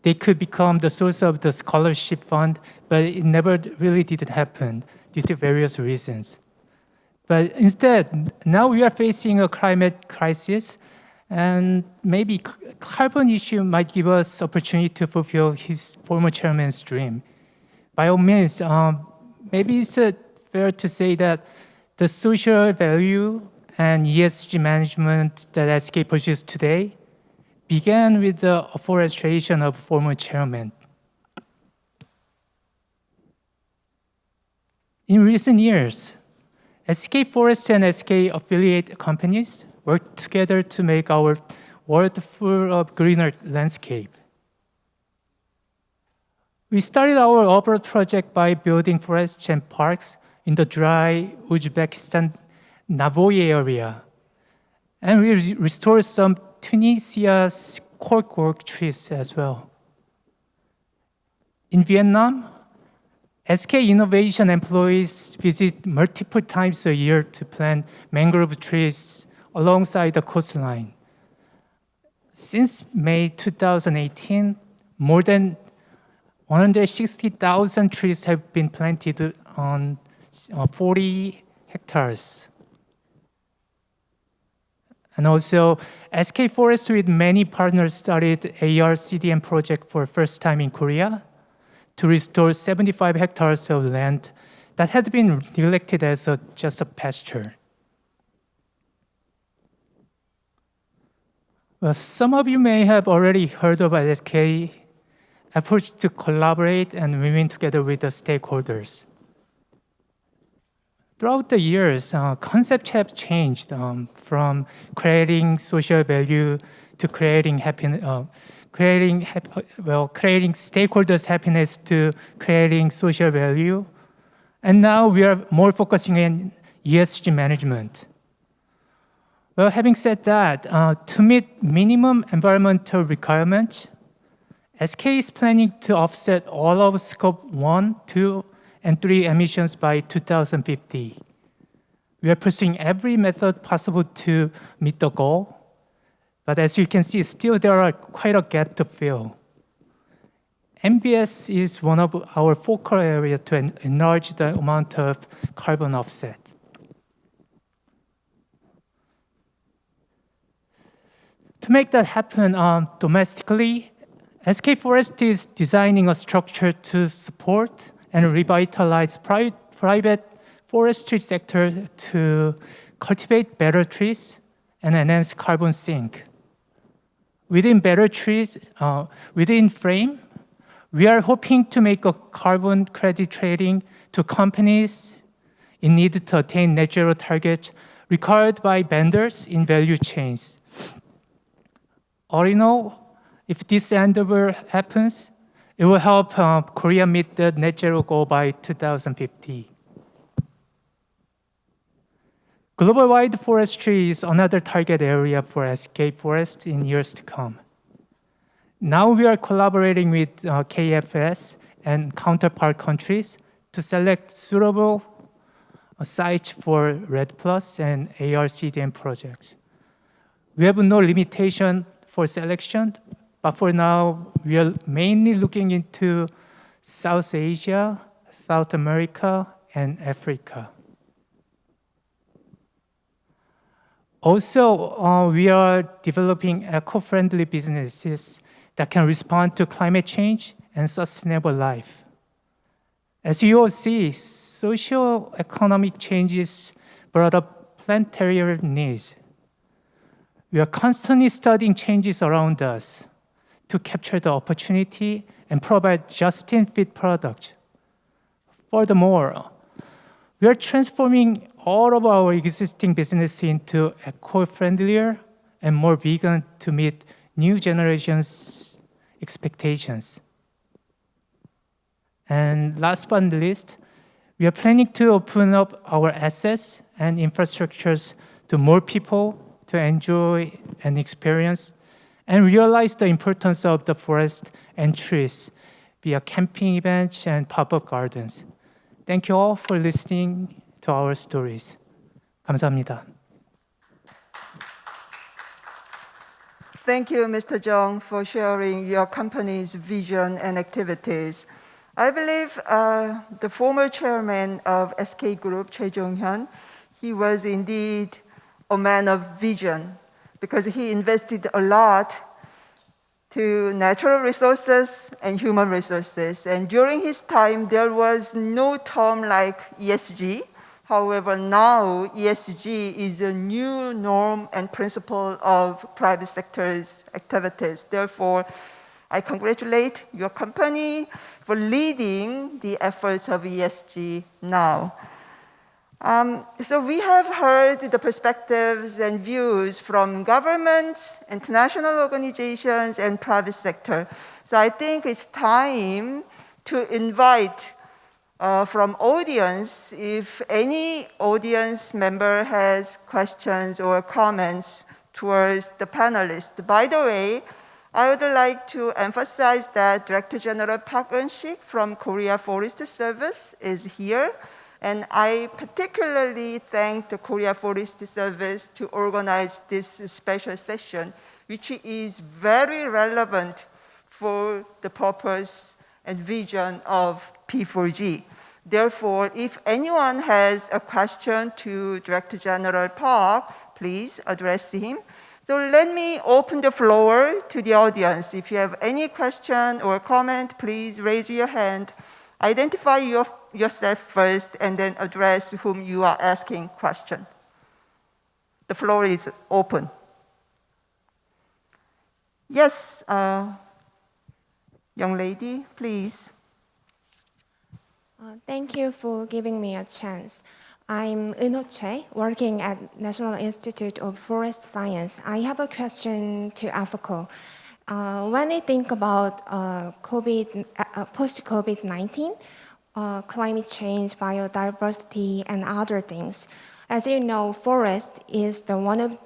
they could become the source of the scholarship fund, but it never really did happen due to various reasons. But instead, now we are facing a climate crisis, and maybe carbon issue might give us opportunity to fulfill his former chairman's dream. By all means, maybe it's fair to say that the social value and ESG management that SK pursues today began with the afforestation of former chairman. In recent years, SK Forest and SK affiliate companies worked together to make our world full of greener landscape. We started our overall project by building forests and parks in the dry Uzbekistan Navoye area, and we restored some Tunisia's corkwork trees as well. In Vietnam, SK Innovation employees visit multiple times a year to plant mangrove trees alongside the coastline. Since May 2018, more than 160,000 trees have been planted on 40 hectares. And also, SK Forest with many partners started AR-CDM project for first time in Korea to restore 75 hectares of land that had been neglected as just a pasture. Well, some of you may have already heard of SK efforts to collaborate and win together with the stakeholders. Throughout the years, concepts have changed from creating social value to creating stakeholders' happiness to creating social value. And now we are more focusing on ESG management. Well, having said that, to meet minimum environmental requirements, SK is planning to offset all of Scope 1, 2, and 3 emissions by 2050. We are pursuing every method possible to meet the goal, but as you can see, still there are quite a gap to fill. MBS is one of our focal areas to enlarge the amount of carbon offset. To make that happen domestically, SK Forest is designing a structure to support and revitalize private forestry sector to cultivate better trees and enhance carbon sink. Within better trees, within frame, we are hoping to make a carbon credit trading to companies in need to attain net zero targets required by vendors in value chains. All in all, if this endeavor happens, it will help Korea meet the net zero goal by 2050. Global-wide forestry is another target area for SK Forest in years to come. Now we are collaborating with KFS and counterpart countries to select suitable sites for RED+ and ARCDM projects. We have no limitation for selection, but for now, we are mainly looking into South Asia, South America, and Africa. Also, we are developing eco-friendly businesses that can respond to climate change and sustainable life. As you all see, socio-economic changes brought up planetary needs. We are constantly studying changes around us to capture the opportunity and provide just-in-fit products. Furthermore, we are transforming all of our existing business into eco-friendlier and more vegan to meet new generations' expectations. And last but not least, we are planning to open up our assets and infrastructures to more people to enjoy and experience and realize the importance of the forest and trees via camping events and pop-up gardens. Thank you all for listening to our stories. 감사합니다. Thank you, Mr. Jung, for sharing your company's vision and activities. I believe the former chairman of SK Group, Choi Jong-hyun, he was indeed a man of vision because he invested a lot to natural resources and human resources. And during his time, there was no term like ESG. However, now ESG is a new norm and principle of private sector's activities. Therefore, I congratulate your company for leading the efforts of ESG now. So we have heard the perspectives and views from governments, international organizations, and private sector. So I think it's time to invite from audience, if any audience member has questions or comments towards the panelists. By the way, I would like to emphasize that Director General Park Eun-sik from Korea Forest Service is here. And I particularly thank the Korea Forest Service to organize this special session, which is very relevant for the purpose and vision of P4G. Therefore, if anyone has a question to Director General Park, please address him. So let me open the floor to the audience. If you have any question or comment, please raise your hand. Identify yourself first and then address whom you are asking questions. The floor is open. Yes, young lady, please. Thank you for giving me a chance. I'm Eun-ho Choi, working at National Institute of Forest Science. I have a question to AFCO. When we think about post-COVID-19, climate change, biodiversity, and other things, as you know, forest is one of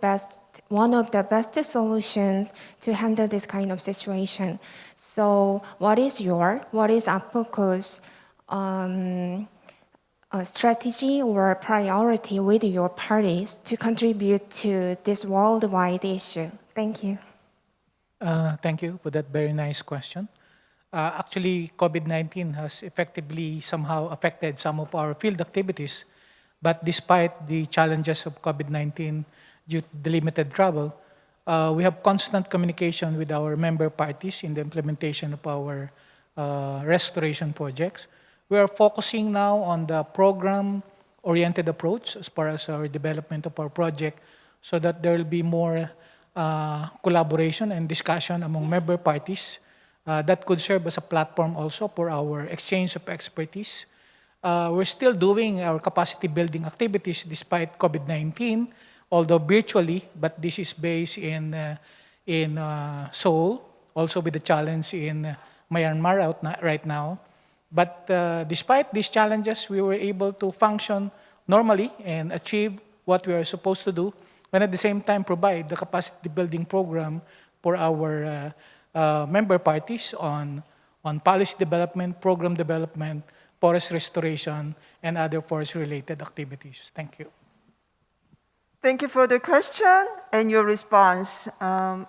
the best solutions to handle this kind of situation. So, what is AFCO's strategy or priority with your parties to contribute to this worldwide issue? Thank you. Thank you for that very nice question. Actually, COVID-19 has effectively somehow affected some of our field activities. But despite the challenges of COVID-19 due to the limited travel, we have constant communication with our member parties in the implementation of our restoration projects. We are focusing now on the program-oriented approach as far as our development of our project, so that there will be more collaboration and discussion among member parties that could serve as a platform also for our exchange of expertise. We're still doing our capacity building activities despite COVID-19, although virtually, but this is based in Seoul, also with the challenge in Myanmar right now. But despite these challenges, we were able to function normally and achieve what we are supposed to do, and at the same time provide the capacity building program for our member parties on policy development, program development, forest restoration, and other forest-related activities. Thank you. Thank you for the question and your response.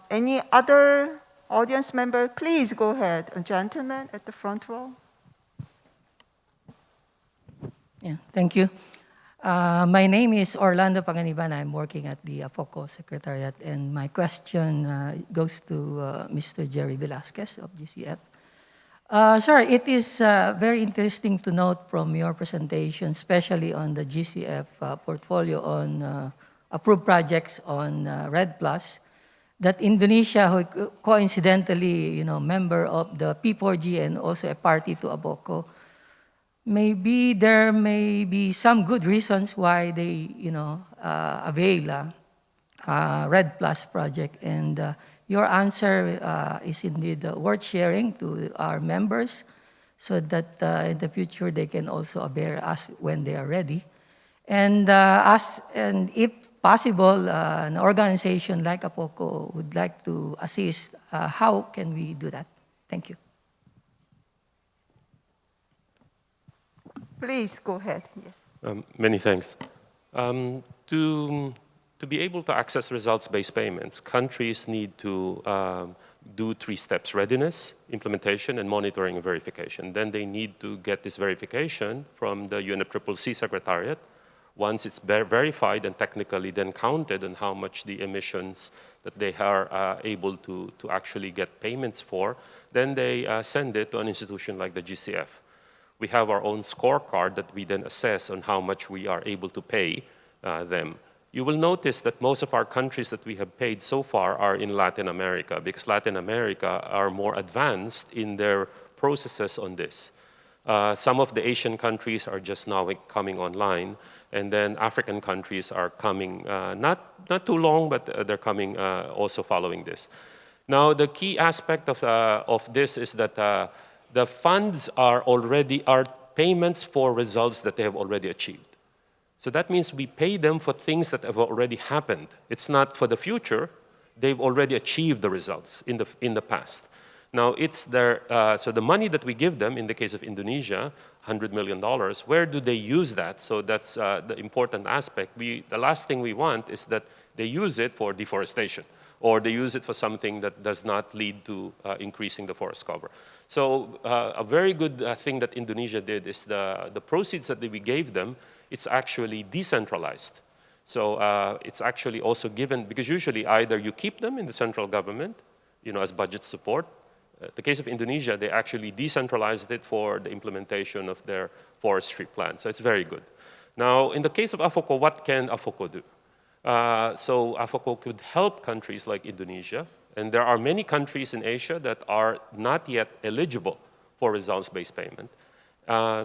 Any other audience member? Please go ahead. A gentleman at the front row. Yeah, thank you. My name is Orlando Panganiban. I'm working at the AFOCO Secretariat, and my question goes to Mr. Jerry Velasquez of GCF. Sir, it is very interesting to note from your presentation, especially on the GCF portfolio on approved projects on RED+, that Indonesia, who coincidentally, member of the P4G and also a party to AFOCO, maybe there may be some good reasons why they, avail RED+ project. And your answer is indeed worth sharing to our members, so that in the future they can also avail us when they are ready. And if possible, an organization like AFOCO would like to assist. How can we do that? Thank you. Please go ahead. Yes. Many thanks. To be able to access results-based payments, countries need to do 3 steps: readiness, implementation, and monitoring and verification. Then they need to get this verification from the UNCCD Secretariat. Once it's verified and technically then counted on how much the emissions that they are able to actually get payments for, then they send it to an institution like the GCF. We have our own scorecard that we then assess on how much we are able to pay them. You will notice that most of our countries that we have paid so far are in Latin America, because Latin America are more advanced in their processes on this. Some of the Asian countries are just now coming online, and then African countries are coming, not too long, but they're coming also following this. Now, the key aspect of this is that the funds are payments for results that they have already achieved. So that means we pay them for things that have already happened. It's not for the future. They've already achieved the results in the past. Now, it's so the money that we give them, in the case of Indonesia, $100 million, where do they use that? So that's the important aspect. The last thing we want is that they use it for deforestation, or they use it for something that does not lead to increasing the forest cover. So a very good thing that Indonesia did is the proceeds that we gave them, it's actually decentralized. So it's actually also given, because usually either you keep them in the central government, as budget support. The case of Indonesia, they actually decentralized it for the implementation of their forestry plan. So it's very good. Now, in the case of AFOCO, what can AFOCO do? So AFOCO could help countries like Indonesia, and there are many countries in Asia that are not yet eligible for results-based payment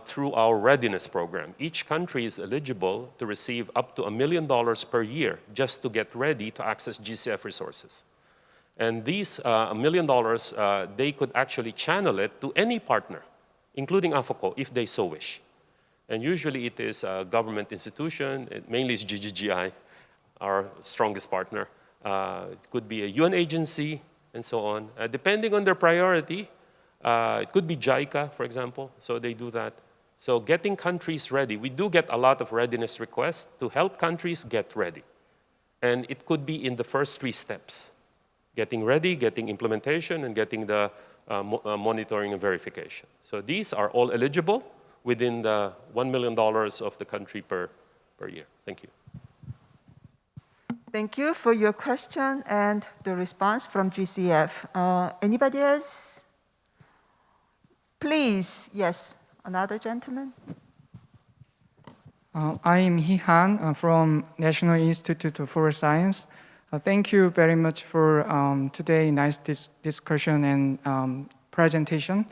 through our readiness program. Each country is eligible to receive up to $1 million per year just to get ready to access GCF resources. And these $1 million, they could actually channel it to any partner, including AFOCO, if they so wish. And usually it is a government institution, mainly it's GGGI, our strongest partner. It could be a UN agency, and so on. Depending on their priority, it could be JICA, for example, so they do that. So getting countries ready, we do get a lot of readiness requests to help countries get ready. And it could be in the first 3 steps: getting ready, getting implementation, and getting the monitoring and verification. So these are all eligible within the $1 million of the country per year. Thank you. Thank you for your question and the response from GCF. Anybody else? Please, yes, another gentleman. I'm Hee-Han from National Institute of Forest Science. Thank you very much for today's nice discussion and presentation.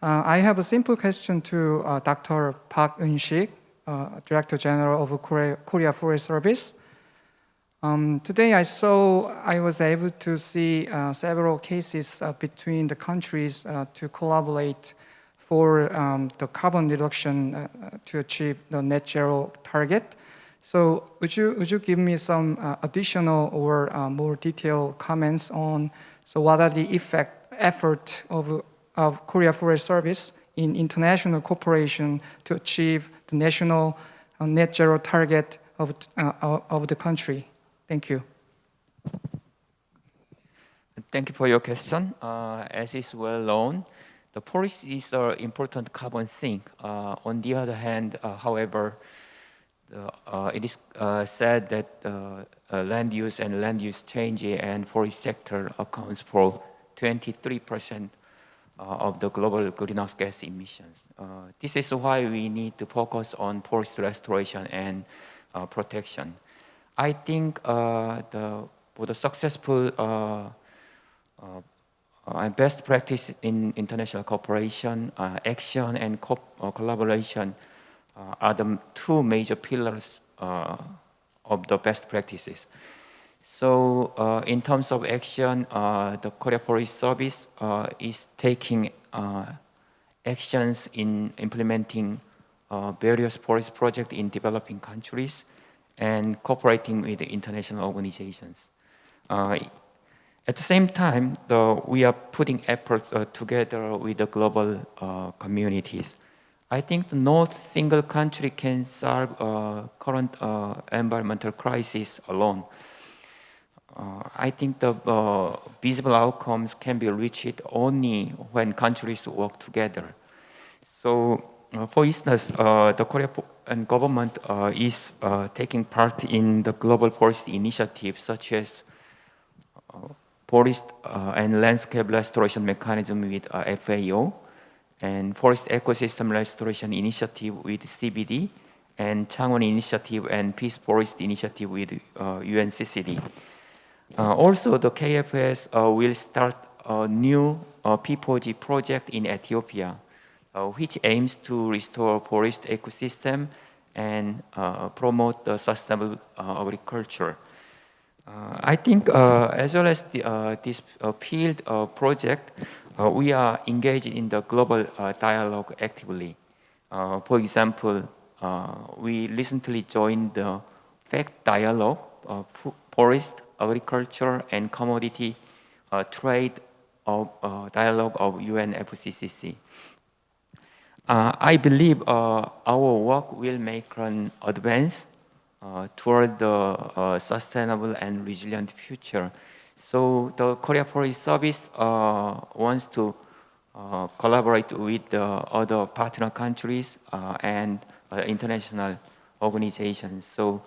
I have a simple question to Dr. Park Eun-sik, Director General of Korea Forest Service. Today I was able to see several cases between the countries to collaborate for the carbon reduction to achieve the net zero target. So would you give me some additional or more detailed comments on what are the effort of Korea Forest Service in international cooperation to achieve the national net zero target of the country? Thank you. Thank you for your question. As is well known, the forest is an important carbon sink. On the other hand, however, it is said that land use and land use change and forest sector accounts for 23% of the global greenhouse gas emissions. This is why we need to focus on forest restoration and protection. I think for the successful best practice in international cooperation, action, and collaboration are the two major pillars of the best practices. So in terms of action, the Korea Forest Service is taking actions in implementing various forest projects in developing countries and cooperating with the international organizations. At the same time, we are putting efforts together with the global communities. I think no single country can solve current environmental crisis alone. I think the visible outcomes can be reached only when countries work together. So, for instance, the Korean government is taking part in the global forest initiatives such as forest and landscape restoration mechanism with FAO, and forest ecosystem restoration initiative with CBD, and Changwon initiative and Peace Forest initiative with UNCCD. Also, the KFS will start a new P4G project in Ethiopia, which aims to restore forest ecosystem and promote the sustainable agriculture. I think as well as this field project, we are engaged in the global dialogue actively. For example, we recently joined the FACT dialogue, forest, agriculture, and commodity trade dialogue of UNFCCC. I believe our work will make an advance toward the sustainable and resilient future. So the Korea Forest Service wants to collaborate with the other partner countries and international organizations. So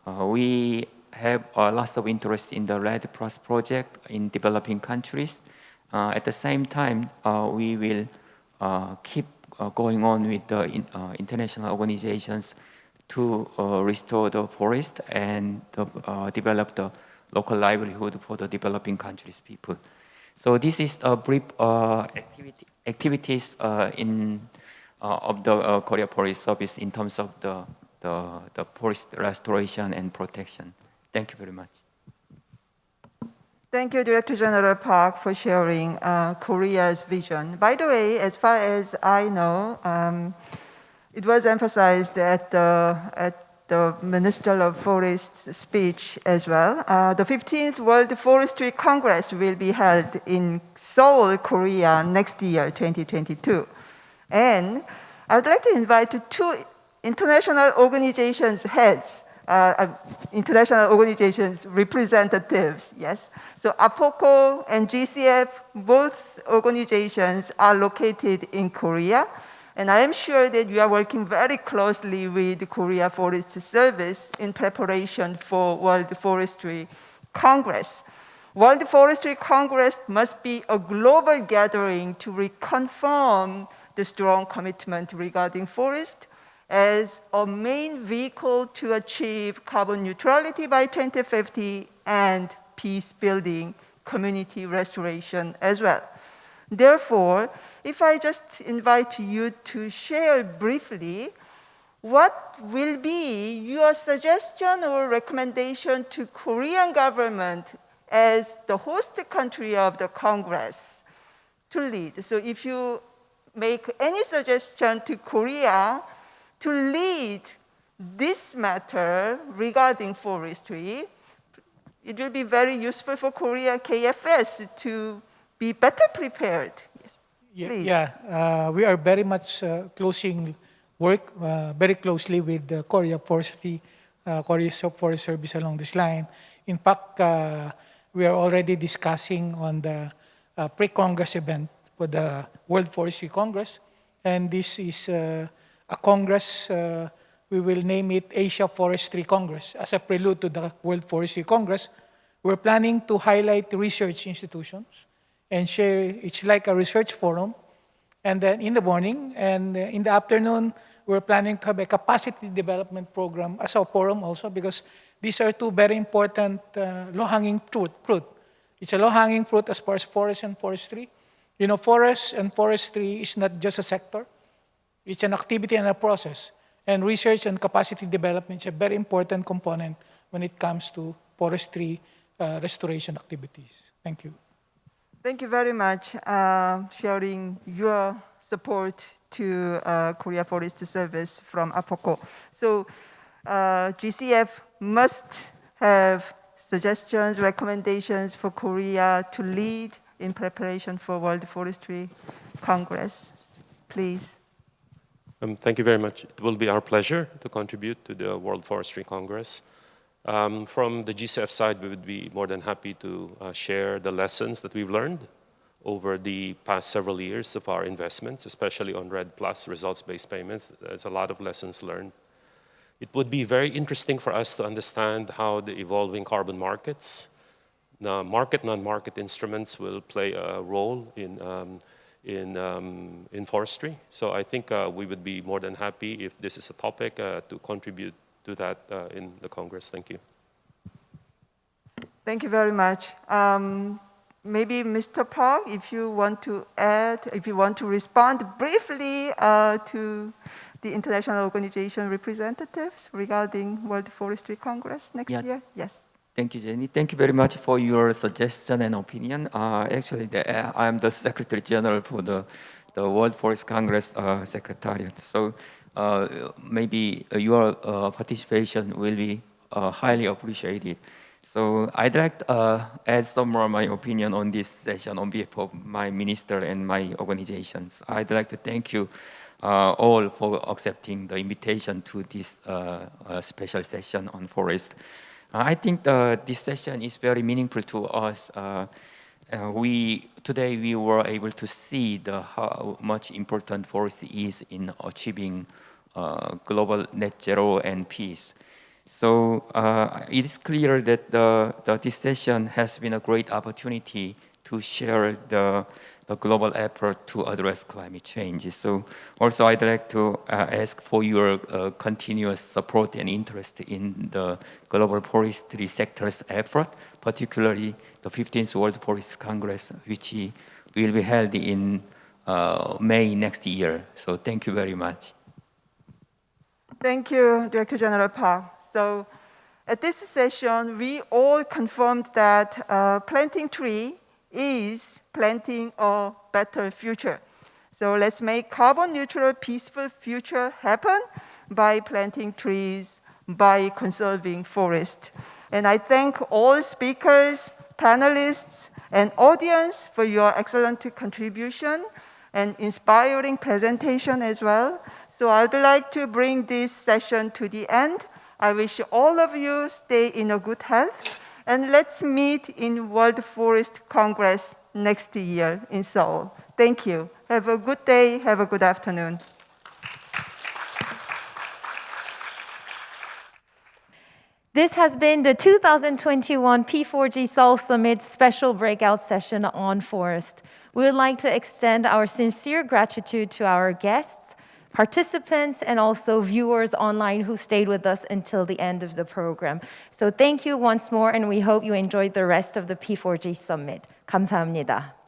we have lots of interest in the Red Plus project in developing countries. At the same time, we will keep going on with the international organizations to restore the forest and develop the local livelihood for the developing countries' people. So this is a brief activities of the Korea Forest Service in terms of the forest restoration and protection. Thank you very much. Thank you, Director General Park, for sharing Korea's vision. By the way, as far as I know, it was emphasized at the Minister of Forest's speech as well. The 15th World Forestry Congress will be held in Seoul, Korea next year, 2022. And I would like to invite two international organizations heads, international organizations representatives, yes. So APOCO and GCF, both organizations are located in Korea. And I am sure that you are working very closely with Korea Forest Service in preparation for World Forestry Congress. World Forestry Congress must be a global gathering to reconfirm the strong commitment regarding forest as a main vehicle to achieve carbon neutrality by 2050 and peace building, community restoration as well. Therefore, if I just invite you to share briefly what will be your suggestion or recommendation to Korean government as the host country of the Congress to lead. So if you make any suggestion to Korea to lead this matter regarding forestry, it will be very useful for Korea KFS to be better prepared. Yes, we are very much work very closely with the Korea Forestry, Korea Forest Service along this line. In fact, we are already discussing on the pre-Congress event for the World Forestry Congress. And this is a Congress, we will name it Asia Forestry Congress. As a prelude to the World Forestry Congress, we're planning to highlight research institutions and share, it's like a research forum. And then in the morning and in the afternoon, we're planning to have a capacity development program as a forum also, because these are two very important low-hanging fruit. It's a low-hanging fruit as far as forest and forestry. You know, forest and forestry is not just a sector. It's an activity and a process. And research and capacity development is a very important component when it comes to forestry restoration activities. Thank you. Thank you very much sharing your support to Korea Forest Service from APOCO. So GCF must have suggestions, recommendations for Korea to lead in preparation for World Forestry Congress. Please. Thank you very much. It will be our pleasure to contribute to the World Forestry Congress. From the GCF side, we would be more than happy to share the lessons that we've learned over the past several years of our investments, especially on REDD+, results-based payments. There's a lot of lessons learned. It would be very interesting for us to understand how the evolving carbon markets, market, non-market instruments will play a role in forestry. So I think we would be more than happy if this is a topic to contribute to that in the Congress. Thank you. Thank you very much. Maybe Mr. Park, if you want to add, if you want to respond briefly to the international organization representatives regarding World Forestry Congress next year. Yes. Thank you, Jenny. Thank you very much for your suggestion and opinion. Actually, I'm the Secretary General for the World Forest Congress Secretariat. So maybe your participation will be highly appreciated. So I'd like to add some more of my opinion on this session on behalf of my minister and my organizations. I'd like to thank you all for accepting the invitation to this special session on forest. I think this session is very meaningful to us. Today we were able to see how much important forest is in achieving global net zero and peace. So it is clear that this session has been a great opportunity to share the global effort to address climate change. So also I'd like to ask for your continuous support and interest in the global forestry sector's effort, particularly the 15th World Forest Congress, which will be held in May next year. So thank you very much. Thank you, Director General Park. So at this session, we all confirmed that planting tree is planting a better future. So let's make carbon neutral, peaceful future happen by planting trees, by conserving forest. And I thank all speakers, panelists, and audience for your excellent contribution and inspiring presentation as well. So I'd like to bring this session to the end. I wish all of you stay in a good health, and let's meet in World Forest Congress next year in Seoul. Thank you. Have a good day. Have a good afternoon. This has been the 2021 P4G Seoul Summit special breakout session on forest. We would like to extend our sincere gratitude to our guests, participants, and also viewers online who stayed with us until the end of the program. So thank you once more, and we hope you enjoyed the rest of the P4G Summit. 감사합니다.